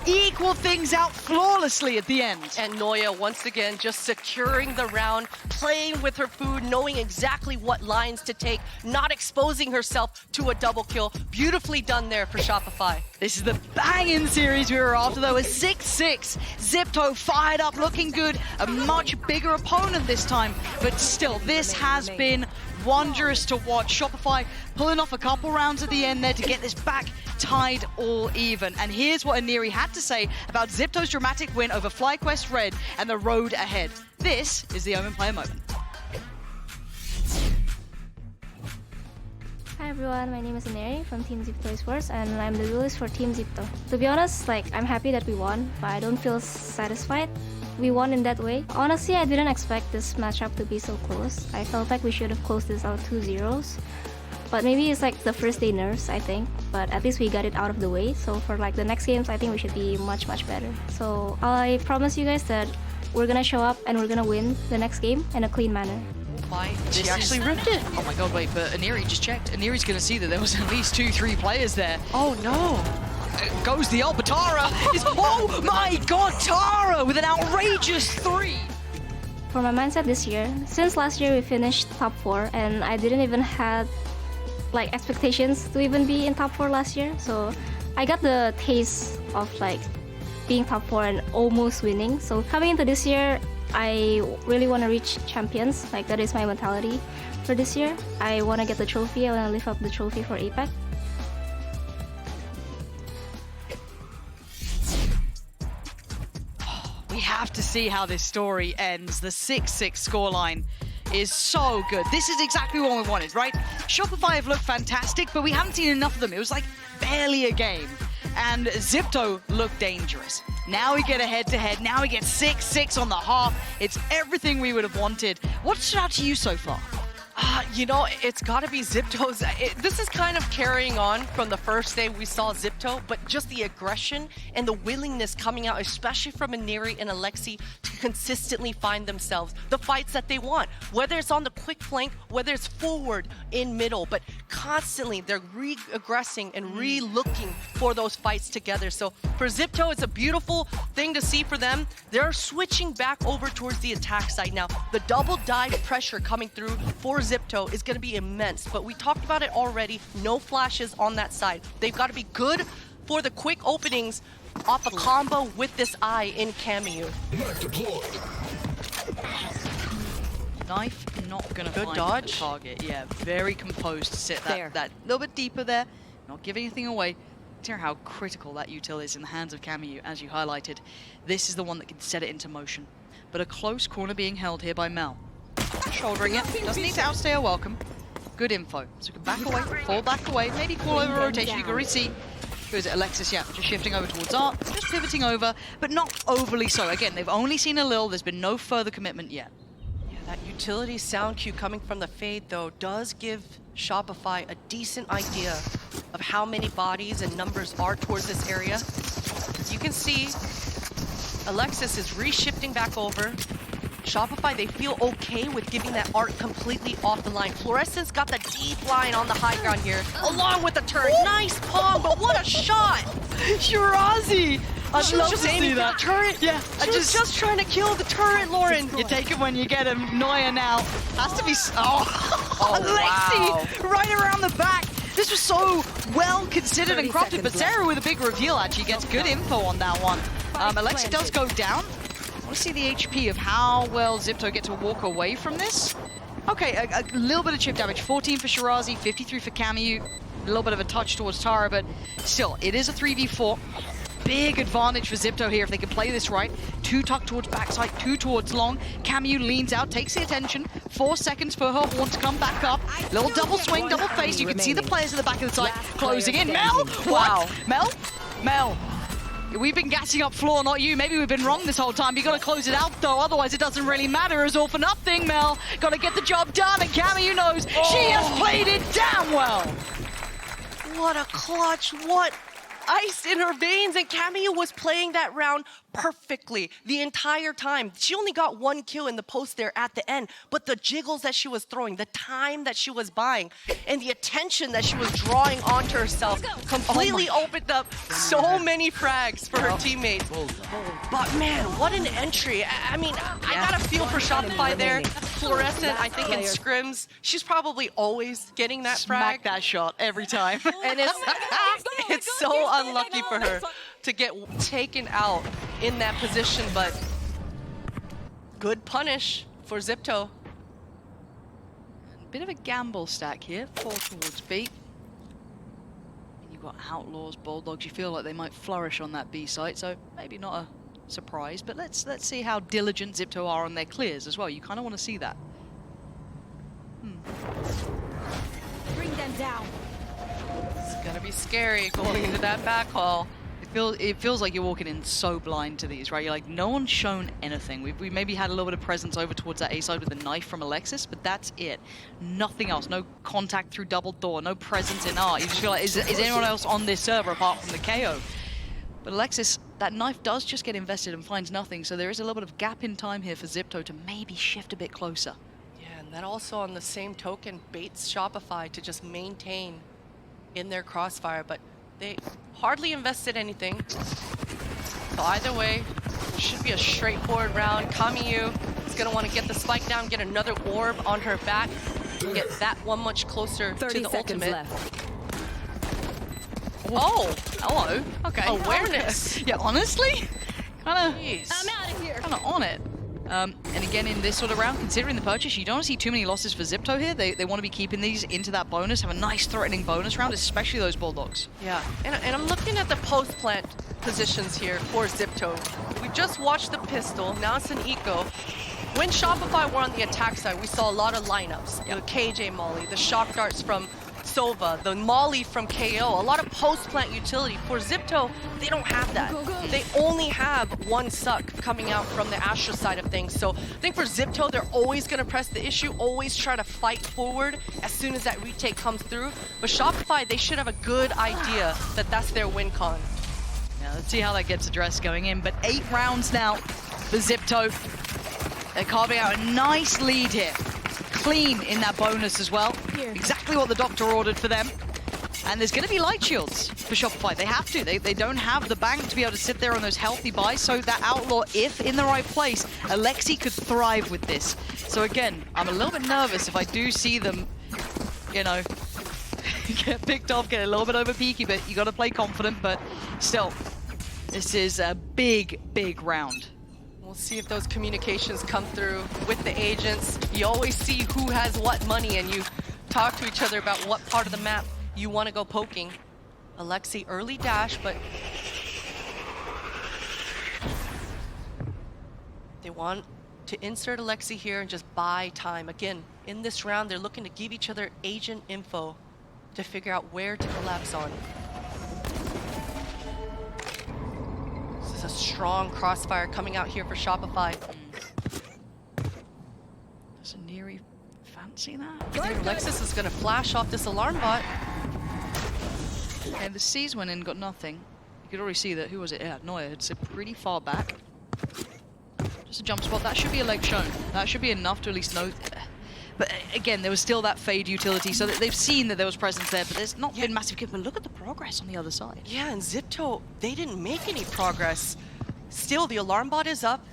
equal things out flawlessly at the end.
And Noya, once again, just securing the round, playing with her food, knowing exactly what lines to take, not exposing herself to a double kill. Beautifully done there for Shopify.
This is the banging series we were after, though. A 6-6. Zipto fired up, looking good. A much bigger opponent this time. But still, this has been wondrous to watch. Shopify pulling off a couple rounds at the end there to get this back tied all even. And here's what Ineri had to say about Zipto's dramatic win over FlyQuest Red and the road ahead. This is the OMEN player moment.
Hi everyone, my name is Ineri from Team Zipto Esports and I'm the duelist for Team Zipto. To be honest, I'm happy that we won, but I don't feel satisfied. We won in that way. Honestly, I didn't expect this matchup to be so close. I felt like we should have closed this out 2-0. But maybe it's the first day nerves, I think. But at least we got it out of the way. So for the next games, I think we should be much, much better. So I promise you guys that we're gonna show up and we're gonna win the next game in a clean manner.
She actually ripped it. Oh my god, wait, but Ineri just checked. Ineri's gonna see that there was at least 2-3 players there.
Oh no.
Goes the ult, but Tara is, oh my god, Tara with an outrageous 3.
For my mindset this year, since last year we finished top 4 and I didn't even have expectations to even be in top 4 last year. So I got the taste of being top 4 and almost winning. So coming into this year, I really want to reach champions. That is my mentality for this year. I want to get the trophy. I want to lift up the trophy for APAC.
We have to see how this story ends. The 6-6 scoreline is so good. This is exactly what we wanted, right? Shopify have looked fantastic, but we haven't seen enough of them. It was barely a game. And Zipto looked dangerous. Now we get a head-to-head. Now we get 6-6 on the half. It's everything we would have wanted. What stood out to you so far?
You know, it's got to be Zipto's. This is kind of carrying on from the first day we saw Zipto, but just the aggression and the willingness coming out, especially from Ineri and Alexi, to consistently find themselves the fights that they want, whether it's on the quick flank, whether it's forward, in middle, but constantly they're re-aggressing and re-looking for those fights together. So for Zipto, it's a beautiful thing to see for them. They're switching back over towards the attack side now. The double dive pressure coming through for Zipto is going to be immense, but we talked about it already. No flashes on that side. They've got to be good for the quick openings off a combo with this eye in Cameo.
Knife not going to
Good
find
dodge.
the target. Yeah, very composed to sit that little bit deeper there, not giving anything away. Consider how critical that util is in the hands of Cameo, as you highlighted. This is the one that can set it into motion. But a close corner being held here by Mel. Shouldering it, doesn't need to outstay her welcome. Good info. So you can back away, fall back away, maybe call over rotation. You can already see Who is it? Alexis, yeah, just shifting over towards Art, just pivoting over, but not overly so. Again, they've only seen a little, there's been no further commitment yet.
Yeah, that utility sound cue coming from the Fade, though, does give Shopify a decent idea of how many bodies and numbers are towards this area. You can see Alexis is re-shifting back over. Shopify, they feel okay with giving that Art completely off the line. Fluorescence got the deep line on the high ground here, along with the turret. Nice pong, but what a shot!
Shirazi! I'd love to see that.
Turret.
Yeah,
She was just trying to kill the turret, Lauren.
You take it when you get him. Neuer now. Has to be... Alexi!
Wow.
Right around the back. This was so well considered and crafted, but Sarah with a big reveal actually gets good info on that one. Alexi does go down. I want to see the HP of how well Zipto get to walk away from this. Okay, a little bit of chip damage. 14 for Shirazi, 53 for Camu. A little bit of a touch towards Tara, but still, it is a 3v4. Big advantage for Zipto here if they can play this right. 2 tuck towards backside, 2 towards long. Camu leans out, takes the attention. 4 seconds for her horn to come back up. Little double swing, double face. You can see the players at the back of the site closing in. Mel!
Wow.
What? Mel! We've been gassing up floor, not you. Maybe we've been wrong this whole time. You got to close it out, though. Otherwise, it doesn't really matter. It's all for nothing, Mel. Got to get the job done, and Camu knows she has played it damn well.
What a clutch. What ice in her veins. And Cameo was playing that round perfectly the entire time. She only got 1 kill in the post there at the end, but the jiggles that she was throwing, the time that she was buying, and the attention that she was drawing onto herself completely opened up so many frags for her teammates. But man, what an entry. I mean, I got a feel for Shopify there. Fluorescent, I think in scrims, she's probably always getting that frag.
Smack that shot every time.
And it's so unlucky for her to get taken out in that position, but good punish for Zipto.
Bit of a gamble stack here, 4 towards B. And you've got Outlaws, Bulldogs, you feel like they might flourish on that B site, so maybe not a surprise, but let's see how diligent Zipto are on their clears as well. You kind of want to see that.
Bring them down.
It's gonna be scary going into that back hall.
It feels like you're walking in so blind to these, right? You're like, no one's shown anything. We maybe had a little bit of presence over towards that A side with the knife from Alexis, but that's it. Nothing else. No contact through double door. No presence in art. You just feel like, is anyone else on this server apart from the KO? But Alexis, that knife does just get invested and finds nothing, so there is a little bit of gap in time here for Zipto to maybe shift a bit closer.
Yeah, and that also on the same token baits Shopify to just maintain in their crossfire, but they hardly invested anything. So either way, should be a straightforward round. Kamiyu is going to want to get the spike down, get another orb on her back, and get that one much closer to the ultimate.
Left.
Oh, hello. Okay.
Awareness.
Yeah, honestly, kind
Jeez.
I'm out of here.
of on it. And again, in this sort of round, considering the purchase, you don't see too many losses for Zipto here. They want to be keeping these into that bonus, have a nice threatening bonus round, especially those Bulldogs.
Yeah, and I'm looking at the post-plant positions here for Zipto. We just watched the pistol, now it's an eco. When Shopify were on the attack side, we saw a lot of lineups. The KJ Molly, the shock darts from Sova, the Molly from KO, a lot of post-plant utility. For Zipto, they don't have that. They only have one suck coming out from the Astra side of things. So I think for Zipto, they're always going to press the issue, always try to fight forward as soon as that retake comes through. But Shopify, they should have a good idea that that's their win con.
Yeah, let's see how that gets addressed going in. But 8 rounds now for Zipto. They're carving out a nice lead here. Clean in that bonus as well. Exactly what the doctor ordered for them. And there's going to be light shields for Shopify. They have to. They don't have the bank to be able to sit there on those healthy buys. So that Outlaw, if in the right place, Alexi could thrive with this. So again, I'm a little bit nervous if I do see them, you know, get picked off, get a little bit over peaky, but you got to play confident. But still, this is a big, big round.
We'll see if those communications come through with the agents. You always see who has what money, and you talk to each other about what part of the map you want to go poking. Alexi, early dash, but they want to insert Alexi here and just buy time. Again, in this round, they're looking to give each other agent info to figure out where to collapse on. It's a strong crossfire coming out here for Shopify.
Does Neri fancy that?
I think Alexis is going to flash off this alarm bot.
And the C's went in, got nothing. You could already see that, who was it? Yeah, Neuer had sit pretty far back. Just a jump spot. That should be a leg shown. That should be enough to at least know. But again, there was still that fade utility, so that they've seen that there was presence there, but there's not been massive kills. But look at the progress on the other side.
Yeah, and Zipto, they didn't make any progress. Still, the alarm bot is up,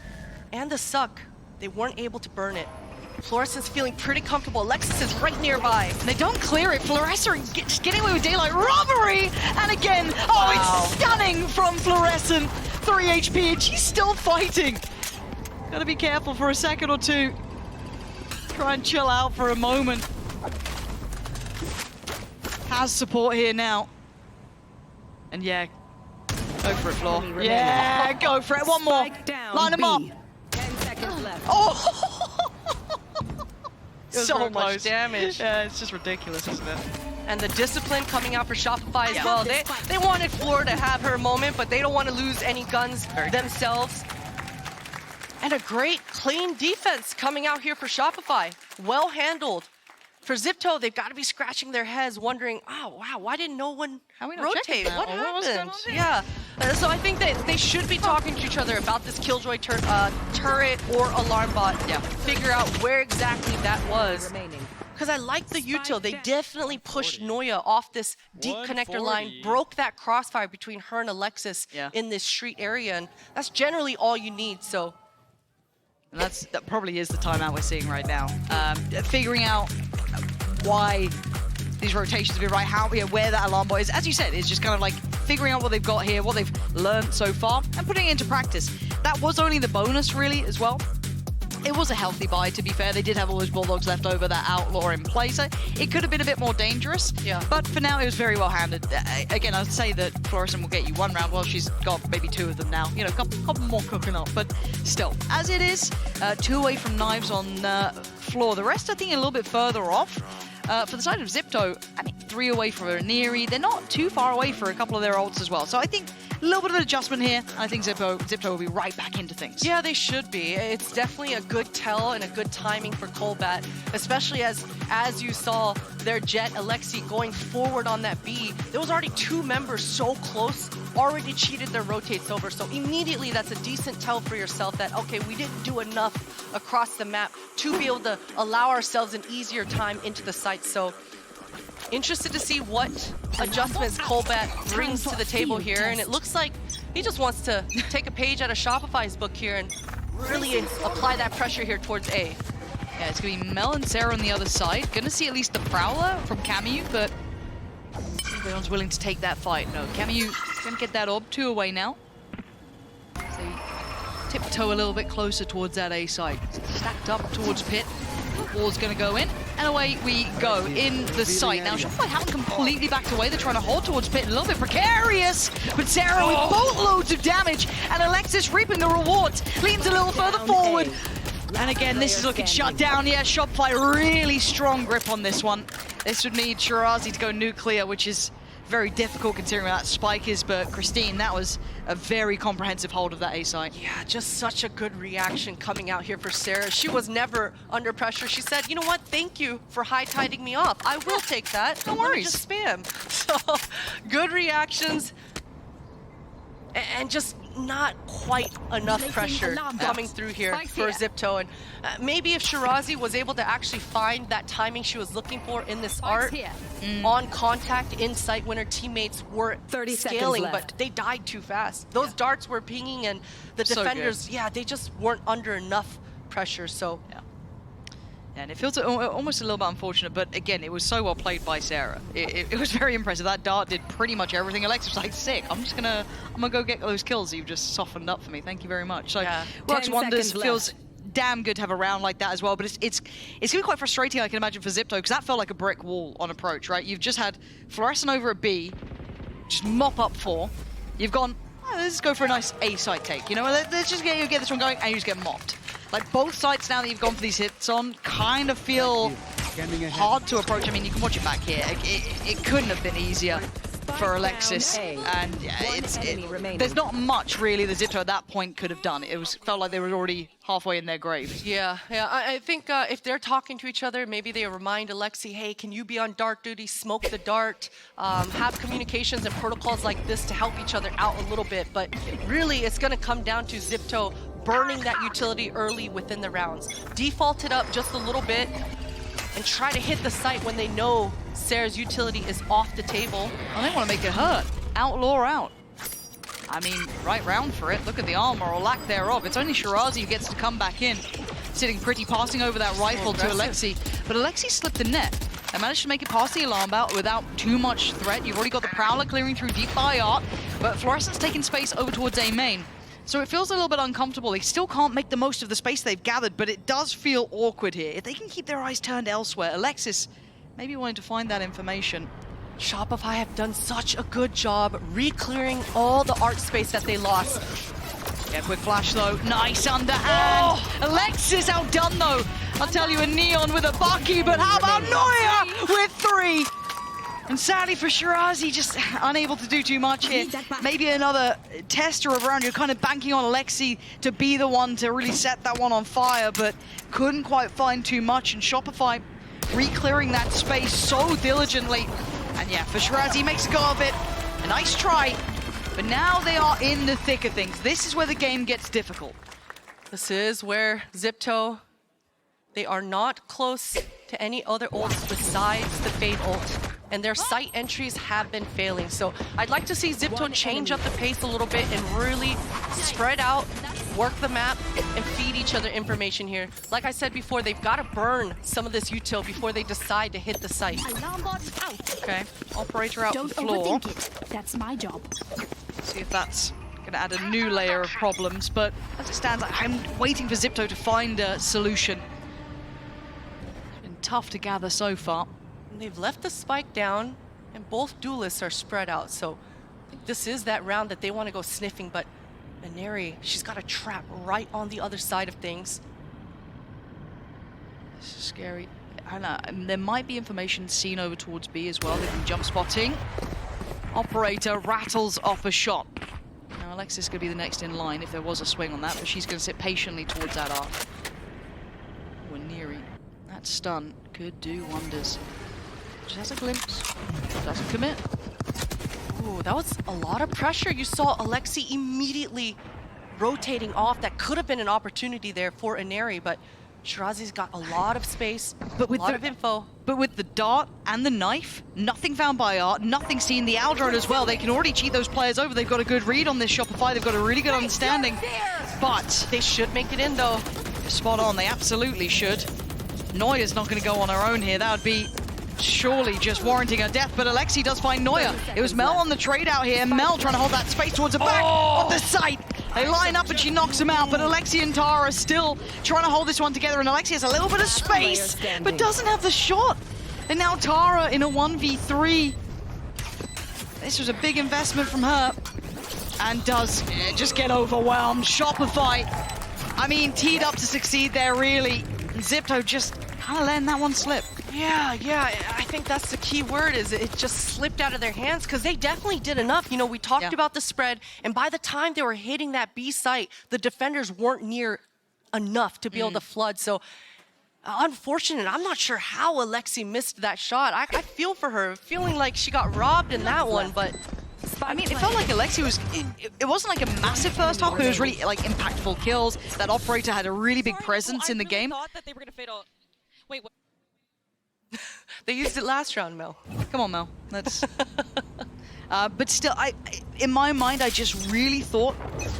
and the suck, they weren't able to burn it. Fluorescent's feeling pretty comfortable. Alexis is right nearby.
And they don't clear it. Fluorescent just getting away with daylight robbery! And again, It's stunning from Fluorescent. 3 HP, and she's still fighting. Gotta be careful for a second or two. Try and chill out for a moment. Has support here now. And yeah, go for it, Floor. Yeah, go for it. One more. Line them up.
10 seconds left.
Oh!
So much damage.
Yeah, it's just ridiculous, isn't it?
And the discipline coming out for Shopify as well. They wanted Floor to have her moment, but they don't want to lose any guns themselves. And a great, clean defense coming out here for Shopify. Well handled. For Zipto, they've got to be scratching their heads, wondering, oh, wow, why didn't no one rotate? What happened? Yeah. So I think that they should be talking to each other about this Killjoy turret or alarm bot. Yeah. Figure out where exactly that was. Because I like the util. They definitely pushed Neuer off this deep connector line, broke that crossfire between her and Alexis in this street area, and that's generally all you need, so.
And that probably is the timeout we're seeing right now. Figuring out why these rotations have been right, where that alarm bot is. As you said, it's just kind of like figuring out what they've got here, what they've learned so far, and putting it into practice. That was only the bonus, really, as well. It was a healthy buy, to be fair. They did have all those Bulldogs left over, that Outlaw in play, so it could have been a bit more dangerous. Yeah. But for now, it was very well handled. Again, I'd say that Fluorescent will get you one round. Well, she's got maybe 2 of them now. You know, a couple more cooking up, but still. As it is, 2 away from Knives on Floor. The rest, I think, a little bit further off. For the side of Zipto, I mean, 3 away from Neri. They're not too far away for a couple of their ults as well. So I think a little bit of an adjustment here. I think Zipto will be right back into things.
Yeah, they should be. It's definitely a good tell and a good timing for Colbat, especially as you saw their Jet, Alexi, going forward on that B. There was already 2 members so close, already cheated their rotates over. So immediately that's a decent tell for yourself that, okay, we didn't do enough across the map to be able to allow ourselves an easier time into the site. So interested to see what adjustments Colbat brings to the table here, and it looks like he just wants to take a page out of Shopify's book here and really apply that pressure here towards A.
Yeah, it's going to be Mel and Sarah on the other side. Going to see at least the Prowler from Camu, but everyone's willing to take that fight. No, Camu going to get that orb. 2 away now. So tiptoe a little bit closer towards that A side. Stacked up towards Pit. Wall's going to go in, and away we go in the site. Now, Shopify haven't completely backed away. They're trying to hold towards Pit, a little bit precarious, but Sarah with boatloads of damage, and Alexis reaping the rewards, leans a little further forward. And again, this is looking shut down. Yeah, Shopify really strong grip on this one. This would need Shirazi to go nuclear, which is very difficult considering where that spike is, but Christine, that was a very comprehensive hold of that A site.
Yeah, just such a good reaction coming out here for Sarah. She was never under pressure. She said, you know what, thank you for high-tiding me off. I will take that.
No worries.
Just spam. So, good reactions. And just not quite enough pressure coming through here for Zipto. And maybe if Shirazi was able to actually find that timing she was looking for in this art on contact in sight when her teammates were scaling, but they died too fast. Those darts were pinging, and the defenders, they just weren't under enough pressure. So
and it feels almost a little bit unfortunate, but again, it was so well played by Sarah. It was very impressive. That dart did pretty much everything. Alexis was like, sick. I'm gonna go get those kills. You've just softened up for me. Thank you very much. So, Works wonders. Feels damn good to have a round like that as well. But it's gonna be quite frustrating, I can imagine, for Zipto, because that felt like a brick wall on approach, right? You've just had Fluorescent over at B, just mop up 4. You've gone, let's go for a nice A site take. You know, let's just get this one going, and you just get mopped. Like, both sites now that you've gone for these hits on kind of feel hard to approach. I mean, you can watch it back here. It couldn't have been easier. for Alexis. And there's not much really the Zipto at that point could have done. It felt like they were already halfway in their grave.
Yeah. I think if they're talking to each other, maybe they remind Alexi, hey, can you be on dart duty, smoke the dart, have communications and protocols like this to help each other out a little bit. But really, it's going to come down to Zipto burning that utility early within the rounds. Default it up just a little bit and try to hit the site when they know Sarah's utility is off the table.
Well, they want to make it hurt. Outlaw out. I mean, right round for it. Look at the armor or lack thereof. It's only Shirazi who gets to come back in. Sitting pretty, passing over that rifle to Alexi. But Alexi slipped the net. They managed to make it past the alarm belt without too much threat. You've already got the Prowler clearing through deep by art, but Fluorescent's taking space over towards A main. So it feels a little bit uncomfortable. They still can't make the most of the space they've gathered, but it does feel awkward here. If they can keep their eyes turned elsewhere, Alexis maybe wanting to find that information.
Shopify have done such a good job re-clearing all the art space that they lost.
Yeah, quick flash though. Nice underhand. Oh. Alexis outdone though. I'll tell you, a Neon with a Bucky, but how about Neuer with 3? And sadly for Shirazi, just unable to do too much here. Maybe another tester around. You're kind of banking on Alexi to be the one to really set that one on fire, but couldn't quite find too much. And Shopify re-clearing that space so diligently. And yeah, for Shirazi, he makes a go of it. A nice try. But now they are in the thick of things. This is where the game gets difficult.
This is where Zipto, they are not close to any other ults besides the Fade ult. And their site entries have been failing. So I'd like to see Zipto change up the pace a little bit and really spread out, work the map, and feed each other information here. Like I said before, they've got to burn some of this util before they decide to hit the site.
Okay, operator out
Don't
the floor.
overthink it. That's my job.
See if that's going to add a new layer of problems. But as it stands, I'm waiting for Zipto to find a solution. It's been tough to gather so far.
And they've left the spike down, and both duelists are spread out. So I think this is that round that they want to go sniffing. But Inari, she's got a trap right on the other side of things.
This is scary. And there might be information seen over towards B as well. They've been jump spotting. Operator rattles off a shot. Now Alexis could be the next in line if there was a swing on that, but she's going to sit patiently towards that arc. Waniri, that stun could do wonders. Just has a glimpse, doesn't commit.
Ooh, that was a lot of pressure. You saw Alexi immediately rotating off. That could have been an opportunity there for Inari, but Shirazi's got a lot of space, but with a lot of info.
But with the dart and the knife, nothing found by art, nothing seen. The Aldrone as well, they can already cheat those players over. They've got a good read on this Shopify. They've got a really good understanding. But
they should make it in, though.
Spot on, they absolutely should. Neuer's not going to go on her own here. That would be surely just warranting her death, but Alexi does find Neuer. It was Mel on the trade out here. Mel trying to hold that space towards the back of the site. They line up and she knocks him out, but Alexi and Tara still trying to hold this one together, and Alexi has a little bit of space, but doesn't have the shot. And now Tara in a 1v3. This was a big investment from her, and does just get overwhelmed. Shopify, I mean, teed up to succeed there, really. And Zipto just kind of letting that one slip.
Yeah, I think that's the key word, is it just slipped out of their hands, because they definitely did enough. You know, we talked about the spread, and by the time they were hitting that B site, the defenders weren't near enough to be able to flood. So unfortunate. I'm not sure how Alexi missed that shot. I feel for her, feeling like she got robbed in that one, but
I mean, it felt like Alexi was, it wasn't like a massive first half, but it was really like impactful kills. That operator had a really big presence in the game.
I thought that they were going to fade all... Wait, what?
They used it last round, Mel.
Come on, Mel. That's... but still, in my mind, I just really thought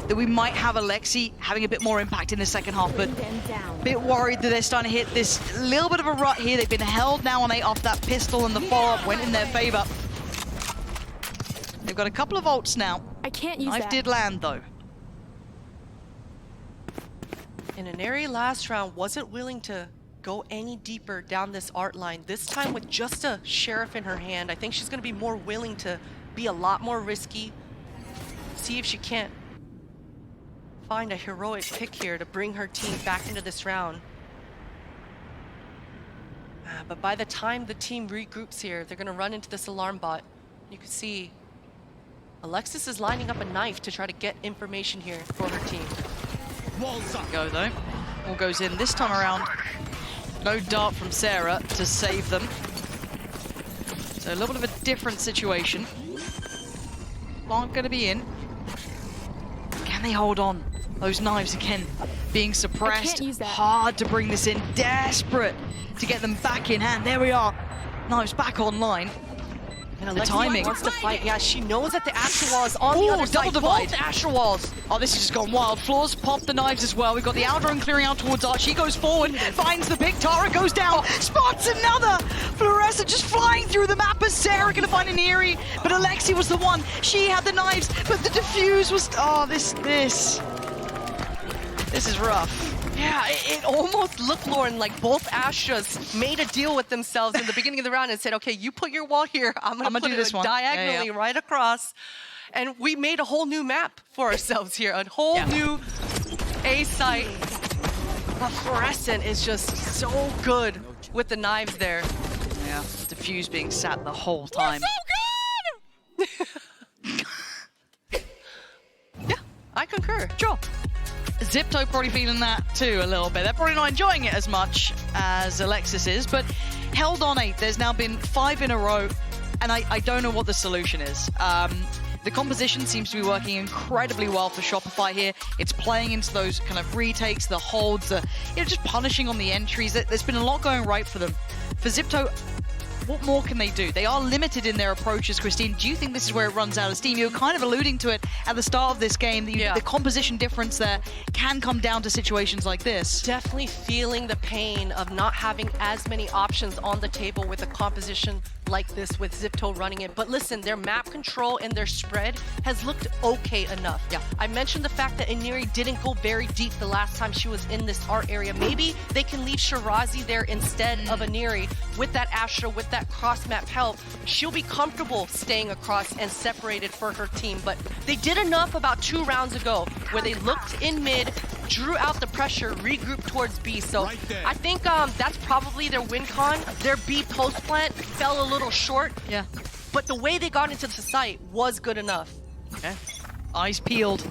that we might have Alexi having a bit more impact in the second half, but a bit worried that they're starting to hit this little bit of a rut here. They've been held now on 8 off that pistol, and the follow-up went in their favor. They've got a couple of ults now.
I can't use
Knife
that.
did land, though.
And Inari last round wasn't willing to go any deeper down this art line. This time with just a Sheriff in her hand, I think she's going to be more willing to be a lot more risky. See if she can't find a heroic pick here to bring her team back into this round. But by the time the team regroups here, they're going to run into this alarm bot. You can see Alexis is lining up a knife to try to get information here for her team.
Go though. All goes in this time around. No dart from Sarah to save them. So a little bit of a different situation. Aren't going to be in. Can they hold on? Those knives again being suppressed. Hard to bring this in. Desperate to get them back in hand. There we are. Knives back online.
And
The timing.
wants to fight. Yeah, she knows that the Astra Wall is on the other
double
side.
divide.
Both Astra Walls.
Oh, this has just gone wild. Floors pop the knives as well. We've got the Aldrin clearing out towards Art. She goes forward, finds the pick. Tara goes down, spots another. Fluorescent just flying through the map as Sarah gonna find an Eerie, but Alexi was the one. She had the knives, but the defuse was. Oh, this is rough.
Yeah, it almost looked, Lauren, like both Astras made a deal with themselves in the beginning of the round and said, okay, you put your wall here, I'm gonna put
do
it
this one.
diagonally right across. And we made a whole new map for ourselves here, a whole new A site. But Fluorescent is just so good with the knives there.
Yeah, defuse being sat the whole time.
We're so good! Yeah, I concur.
Sure. Zipto probably feeling that too a little bit. They're probably not enjoying it as much as Alexis is, but held on 8. There's now been 5 in a row, and I don't know what the solution is. The composition seems to be working incredibly well for Shopify here. It's playing into those kind of retakes, the holds, just punishing on the entries. There's been a lot going right for them. For Zipto, what more can they do? They are limited in their approaches, Christine. Do you think this is where it runs out of steam? You were kind of alluding to it at the start of this game. The composition difference there can come down to situations like this.
Definitely feeling the pain of not having as many options on the table with a composition like this with Zipto running it. But listen, their map control and their spread has looked okay enough. Yeah, I mentioned the fact that Iniri didn't go very deep the last time she was in this art area. Maybe they can leave Shirazi there instead of Iniri with that Astra, with that cross-map help. She'll be comfortable staying across and separated for her team. But they did enough about 2 rounds ago where they looked in mid, drew out the pressure, regrouped towards B. So I think that's probably their win con. Their B post plant fell a little short. Yeah. But the way they got into the site was good enough.
Okay. Eyes peeled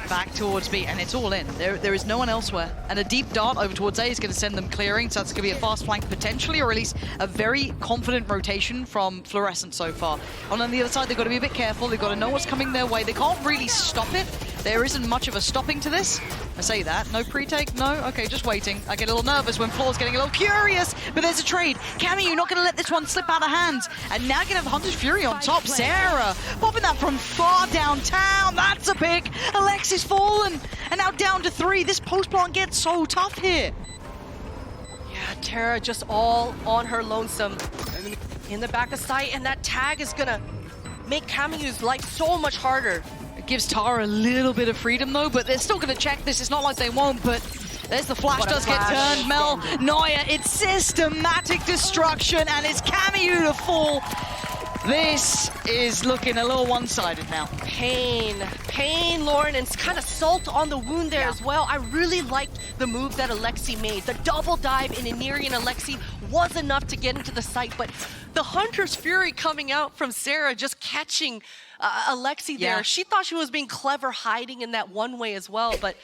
back towards B, and it's all in. There is no one elsewhere. And a deep dart over towards A is going to send them clearing, so that's going to be a fast flank potentially, or at least a very confident rotation from Fluorescent so far. And on the other side, they've got to be a bit careful. They've got to know what's coming their way. They can't really stop it. There isn't much of a stopping to this. I say that. No pre-take? No? Okay, just waiting. I get a little nervous when Floor's getting a little curious, but there's a trade. Cammy, you're not going to let this one slip out of hands. And now going to have Hunter's Fury on top. Sarah popping that from far downtown. That's a pick. Alexis fallen. And now down to 3. This post plant gets so tough here.
Yeah, Tara just all on her lonesome in the back of sight, and that tag is gonna make Camu's life so much harder.
It gives Tara a little bit of freedom though, but they're still gonna check this. It's not like they won't, but there's the flash does get turned. Mel, Neuer, it's systematic destruction, and it's Camu to fall. This is looking a little one-sided now.
Pain, Lauren, and it's kind of salt on the wound there as well. I really liked the move that Alexi made. The double dive in Iniri and Alexi was enough to get into the site, but the Hunter's Fury coming out from Sarah, just catching Alexi there. She thought she was being clever hiding in that one way as well, but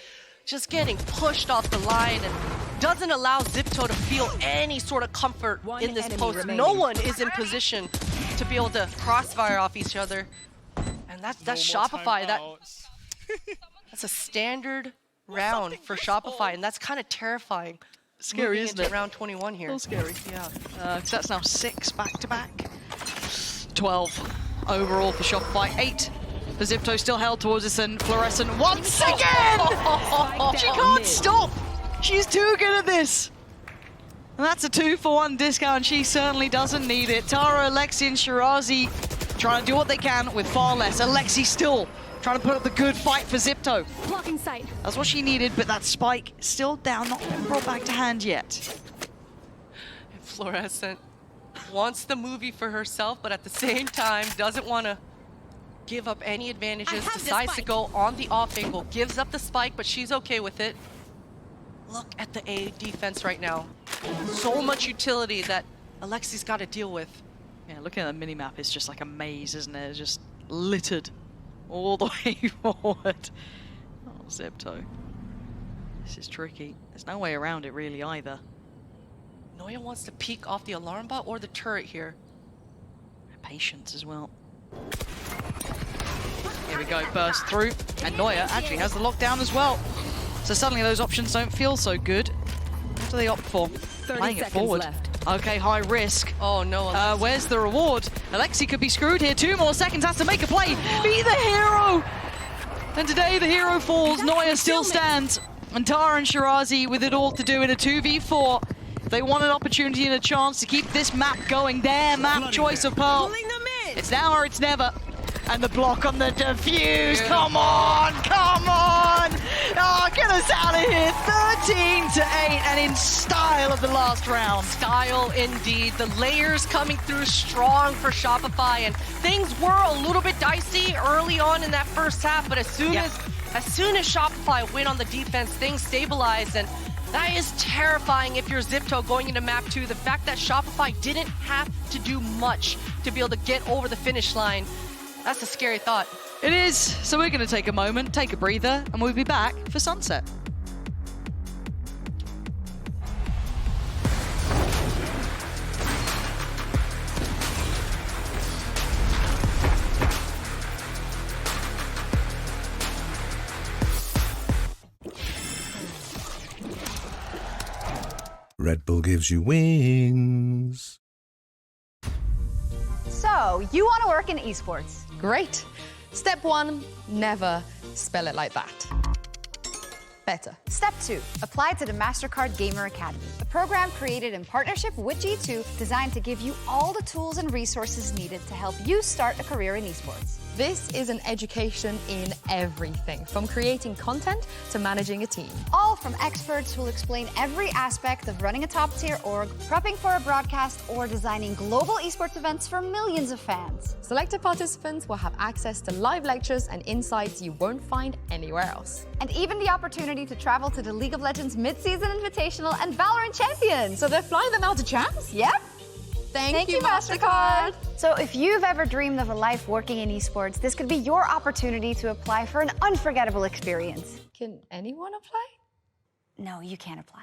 just getting pushed off the line and doesn't allow Zipto to feel any sort of comfort in this post. No one is in position to be able to crossfire off each other. And that's Shopify. That's a standard round for Shopify, and that's kind of terrifying.
Scary, isn't it?
Round 21 here.
A little scary. Yeah. Because that's now 6 back-to-back. 12 overall for Shopify. 8 for Zipto, still held towards us, and Fluorescent once again! She can't stop! She's too good at this! And that's a 2-for-1 discount. She certainly doesn't need it. Tara, Alexi, and Shirazi trying to do what they can with far less. Alexi still trying to put up the good fight for Zipto.
Blocking sight.
That's what she needed, but that spike still down, not been brought back to hand yet.
Fluorescent wants the movie for herself, but at the same time doesn't want to give up any advantages. Decides to go on the off angle, gives up the spike, but she's okay with it. Look at the A defense right now. So much utility that Alexi's got to deal with.
Yeah, looking at the minimap, it's just like a maze, isn't it? It's just littered all the way forward. Oh, Zipto. This is tricky. There's no way around it really either.
Noya wants to peek off the alarm bot or the turret here.
Patience as well. Here we go, burst through. And Noya actually has the lockdown as well. So suddenly those options don't feel so good. What do they opt for?
30
Playing it
seconds
forward.
left.
Okay, high risk.
Oh no,
Where's the reward? Alexi could be screwed here. 2 more seconds, has to make a play. Be the hero! And today the hero falls. Noya still stands. And Tara and Shirazi with it all to do in a 2v4. They want an opportunity and a chance to keep this map going. Their map choice of Pearl. It's now or it's never. And the block on the defuse. Come on, come on. Oh, get us out of here. 13-8 and in style of the last round.
Style indeed. The layers coming through strong for Shopify, and things were a little bit dicey early on in that first half, but as soon as Shopify went on the defense, things stabilized, and that is terrifying if you're Zipto going into map 2. The fact that Shopify didn't have to do much to be able to get over the finish line, that's a scary thought.
It is. So we're going to take a moment, take a breather, and we'll be back for Sunset.
Red Bull gives you wings.
So, you want to work in esports?
Great. Step 1, never spell it like that. Better.
Step 2, apply to the Mastercard Gamer Academy, a program created in partnership with G2 designed to give you all the tools and resources needed to help you start a career in esports.
This is an education in everything, from creating content to managing a team.
All from experts who will explain every aspect of running a top-tier org, prepping for a broadcast, or designing global esports events for millions of fans.
Selected participants will have access to live lectures and insights you won't find anywhere else.
And even the opportunity to travel to the League of Legends Mid-Season Invitational and Valorant Champions.
So they're flying them out to champs?
Yep.
Thank you, Mastercard.
So if you've ever dreamed of a life working in esports, this could be your opportunity to apply for an unforgettable experience.
Can anyone apply?
No, you can't apply.